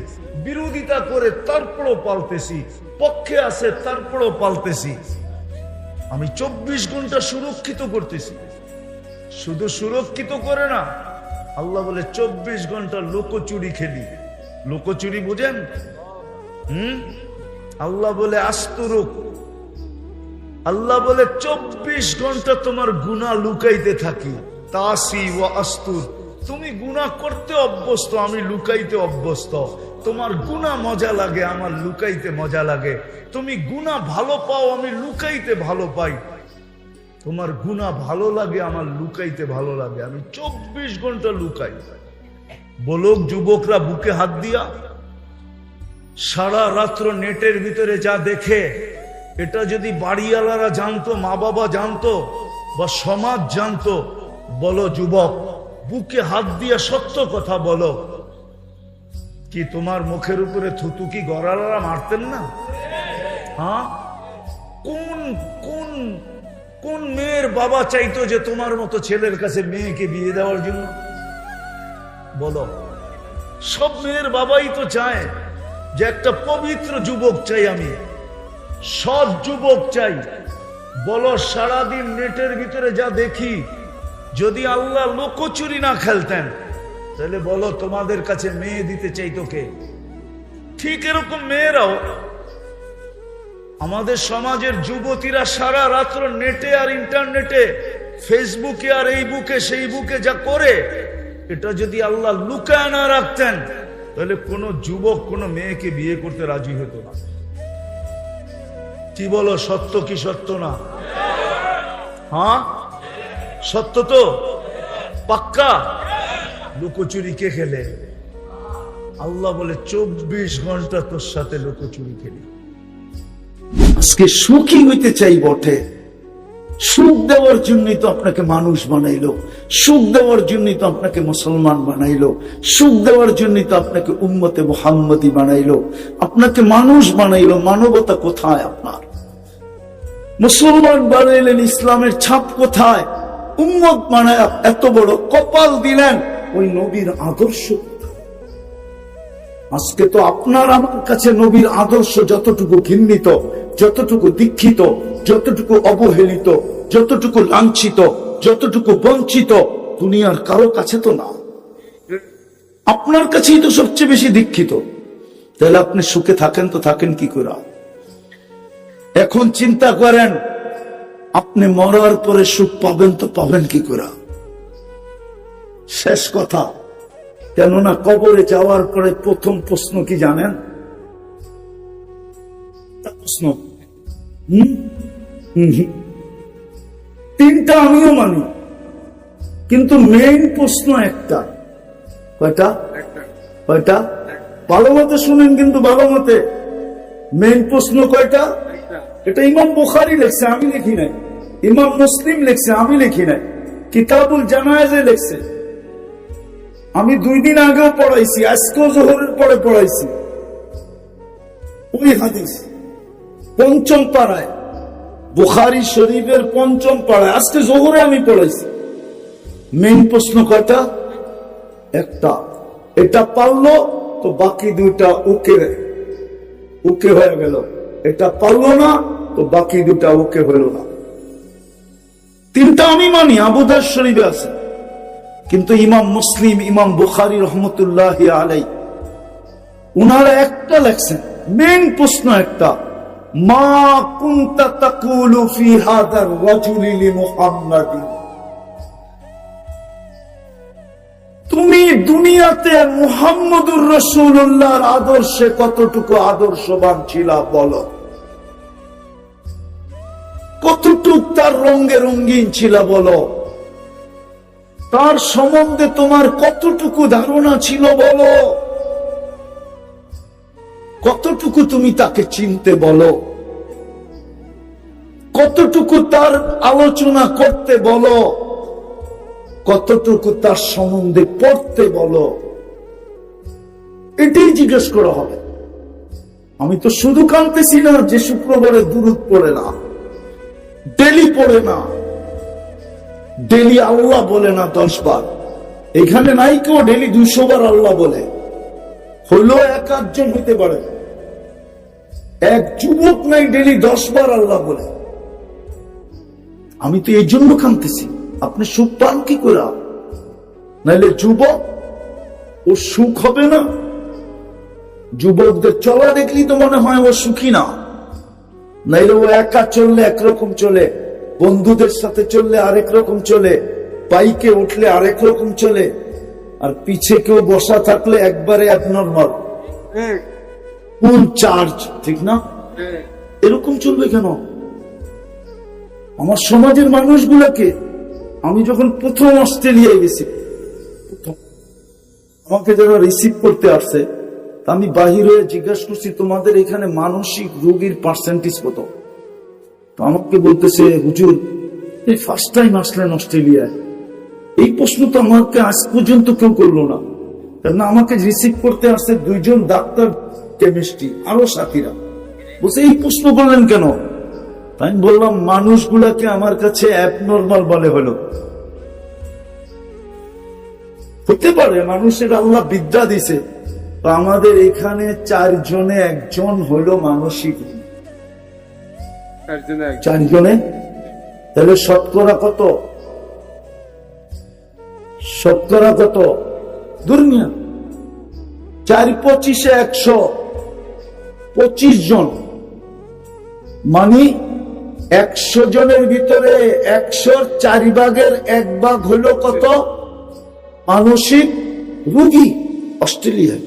S1: বিরোধিতা করে তারপরও পালতেছি, পক্ষে আছে তারপরও পালতেছি। আমি 24 ঘন্টা সুরক্ষিত করতেছি। শুধু সুরক্ষিত করে না, আল্লাহ বলে 24 ঘন্টা লোকচুরি খেলি। লোকচুরি বুঝেন? আল্লাহ বলে আস্তুরুক, আল্লাহ বলে 24 ঘন্টা তোমার গুনাহ লুকাইতে থাকি। তাসি ওয়া আস্তুর, তুমি গুনাহ করতে অভ্যস্ত, আমি লুকাইতে অভ্যস্ত। তোমার গুনাহ মজা লাগে, আমার লুকাইতে মজা লাগে। তুমি গুনাহ ভালো পাও, আমি লুকাইতে ভালো পাই। তোমার গুনাহ ভালো লাগে, আমার লুকাইতে ভালো লাগে। আমি 24 ঘন্টা লুকাই। বলুক যুবকরা বুকে হাত দিয়া, সারা রাত্র নেটের ভিতরে যা দেখে, এটা যদি বাড়িওয়ালারা জানতো, মা বাবা জানতো, বা সমাজ জানতো, বলো যুবক বুকে হাত দিয়া সত্য কথা বলো, কি তোমার মুখের উপরে থুতু কি গড়ালারা মারতেন না? হ্যাঁ, কোন কোন কোন মেয়ের বাবা চাইতো যে তোমার মতো ছেলের কাছে মেয়েকে বিয়ে দেওয়ার জন্য? বলো, সব মেয়ের বাবাই তো চায় যে একটা পবিত্র যুবক চাই, আমি সৎ যুবক চাই। বলো, সারাদিন নেটের ভিতরে যা দেখি, যদি আল্লাহ লোকচুরি না খেলতেন তাহলে বলো তোমাদের কাছে মেয়ে দিতে চাইতো কে? ঠিক এরকম মেয়েরাও, আমাদের সমাজের যুবতীরা সারা রাত্র নেটে আর ইন্টারনেটে, ফেসবুকে আর এই বুকে সেই বুকে যা করে, এটা যদি আল্লাহ লুকায় না রাখতেন তাহলে কোন যুবক কোন মেয়েকে বিয়ে করতে রাজি হতো না। কি বলো, সত্য কি সত্য না? হ্যাঁ, সত্য তো, পাক্কা। লুকোচুরি কে খেলে? আল্লাহ বলে 24 ঘন্টা তোর সাথে লুকোচুরি খেলি। আজকে সুখী হইতে চাই বটে, সুখ দেওয়ার জন্যই তো আপনাকে মানুষ বানাইলো, সুখ দেওয়ার জন্যই তো আপনাকে মুসলমান বানাইলো, সুখ দেওয়ার জন্যই তো আপনাকে উম্মতে মুহাম্মদী বানাইলো, আপনাকে মানুষ বানাইলো। মানবতা কোথায় আপনার? মুসলমান বানাইলেন, ইসলামের ছাপ কোথায়? উম্মত বানায় এত বড় কপাল দিলেন, ওই নবীর আদর্শ। আজকে তো আপনার আমার কাছে নবীর আদর্শ যতটুকু ঘৃণিত, যতটুকু দীক্ষিত, যতটুকু অবহেলিত, যতটুকু লাঞ্ছিত, যতটুকু বঞ্চিত, দুনিয়ার কারো কাছে তো না। আপনার কাছেই তো সবচেয়ে বেশি দীক্ষিত। তাহলে আপনি সুখে থাকেন তো থাকেন কি করে? এখন চিন্তা করেন, আপনি মরার পরে সুখ পাবেন তো পাবেন কি করে? শেষ কথা, কেননা কবরে যাওয়ার পরে প্রথম প্রশ্ন কি জানেন? প্রশ্ন তিনটা আমিও মানি, কিন্তু মেইন প্রশ্ন একটা। কয়টা? কয়টা? ভালো মতে শুনেন, কিন্তু ভালো মতে। মেইন প্রশ্ন কয়টা? এটা ইমাম বুখারী লেখছে, আমি লিখি নাই। ইমাম মুসলিম লেখছে, আমি লিখি নাই। কিতাবুল জানায়েজে লেখছে। আমি 2 দিন আগেও পড়াইছি, আজকেও জোহরের পরে পড়াইছি ওই হাদিস। 5ম পাড়ায়, বুখারী শরীফের 5ম পাড়ায়, আজকে জোহরে আমি পড়াইছি। মেইন প্রশ্ন কয়টা? একটা। এটা পারলো তো বাকি 2টা ওকে হয়ে গেল। এটা পারলো না তো বাকি 2টা ওকে হইল না। 3টা আমি মানি, আবু দাউদ শরীফে আছে। কিন্তু ইমাম মুসলিম, ইমাম বুখারী রহমতুল্লাহি আলাইহি, উনারা একটা লেখছেন, মেইন প্রশ্ন একটা, মা কুনতা তাকুলু ফি হাদার রাজুলি লিমুহাম্মাদিন। তুমি দুনিয়াতে মুহাম্মদুর রাসূলুল্লাহর আদর্শে কতটুকু আদর্শবান ছিলা বলো? কতটুকু তার রঙে রঙিন ছিলা বলো? তার সম্বন্ধে তোমার কতটুকু ধারণা ছিল বলো? কতটুকু তুমি তাকে চিনতে বলো? কতটুকু তার আলোচনা করতে বলো? কতটুকু তার সম্বন্ধে পড়তে বলো? এটাই জিজ্ঞেস করা হবে। আমি তো শুধু কাঁদতেছি না যে শুক্রবারে দুরূদ পড়ে না, ডেলি পড়ে না, ডেলি আল্লাহ বলে না 10 বার। এখানে নাই কেউ ডেলি 200 বার আল্লাহ বলে, হলো 1-8 জন হইতে পারে। এক যুবক নাই ডেলি 10 বার আল্লাহ বলে। আমি তো এই জন্য কাঁদতেছি। আপনি সুখ পান কি করে? নাইলে যুবক, ও সুখ হবে না। যুবকদের চলা দেখলি তো মনে হয় ও সুখী না। নাইলে ও একা চললে একরকম চলে, বন্ধুদের সাথে চললে আরেক রকম চলে, বাইকে উঠলে আরেক রকম চলে, আর পিছে কেউ বসা থাকলে একবারে অ্যাবনর্মাল, ফুল চার্জ, ঠিক না? এরকম চলবে কেন? আমার সমাজের মানুষগুলোকে, আমি যখন প্রথম অস্ট্রেলিয়ায় গেছি, আমাকে যারা রিসিভ করতে আসছে, আমি বাহির হয়ে জিজ্ঞাসা করছি, তোমাদের এখানে মানসিক রোগীর পার্সেন্টেজ কত? তো আমাকে বলতেছে, হুজুর এই ফার্স্ট টাইম আসলেন অস্ট্রেলিয়ায়, এই প্রশ্ন তো আমাকে আজ পর্যন্ত কেউ করলো না। কারণ আমাকে রিসিভ করতে আসছে 2 জন ডাক্তার, কেমিস্ট্রি, আরো সাথীরা। বলছে এই প্রশ্ন করলেন কেন? আমি বললাম, মানুষগুলাকে আমার কাছে অ্যাবনর্মাল বলে হলো। হতে পারে মানুষের আল্লাহ বিদ্যা দিছে, তো আমাদের এখানে 4 জনে 1 জন হলো মানসিক। 4 জনে, তাহলে শতকরা কত? শতকরা কত? দুনিয়া 4-25-এ 125 জন, মানে 100 জনের ভিতরে 100-র 4 ভাগের 1 ভাগ হলো কত? মানসিক রোগী অস্ট্রেলিয়ায়।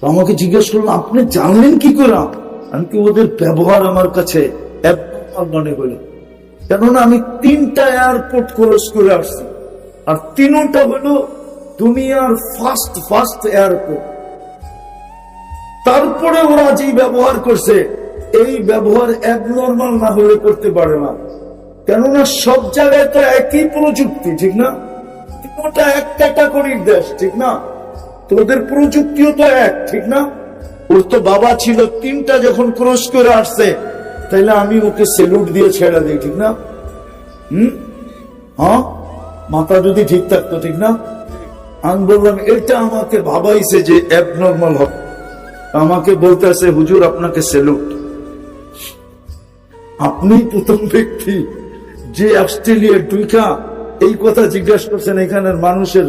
S1: আমাকে জিজ্ঞেস করলাম, আপনি জানলেন কি করে? আমি কি ওদের ব্যবহার আমার কাছে মনে হলো, কেননা আমি 3টা এয়ারপোর্ট ক্রস করে আসছি, আর 3টা হলো দুনিয়ার ফার্স্ট এয়ারপোর্ট। তারপরে ওরা যে ব্যবহার করছে, এই ব্যবহার অ্যাবনর্মাল না হলে করতে পারে না। কেননা সব জায়গায় তো একই প্রযুক্তি, ঠিক না? ওটা এক ক্যাটাগরির দেশ, ঠিক না? তো ওদের প্রযুক্তিও তো এক, ঠিক না? ওর তো বাবা ছিল 3টা, যখন ক্রস করে আসছে, তাইলে আমি ওকে সেলুট দিয়ে ছেড়ে দিই, ঠিক না? হ্যাঁ, মাথা যদি ঠিক থাকতো, ঠিক না? আমি বললাম এটা আমাকে ভাবাইছে যে অ্যাবনর্মাল হবে, আমাকে বলতেছে হুজুর আপনাকে সেলুট। আপনি প্রথম ব্যক্তি যে অস্ট্রেলিয়ার টুইকা এই কথা জিজ্ঞাসা করছেন এখানের মানুষের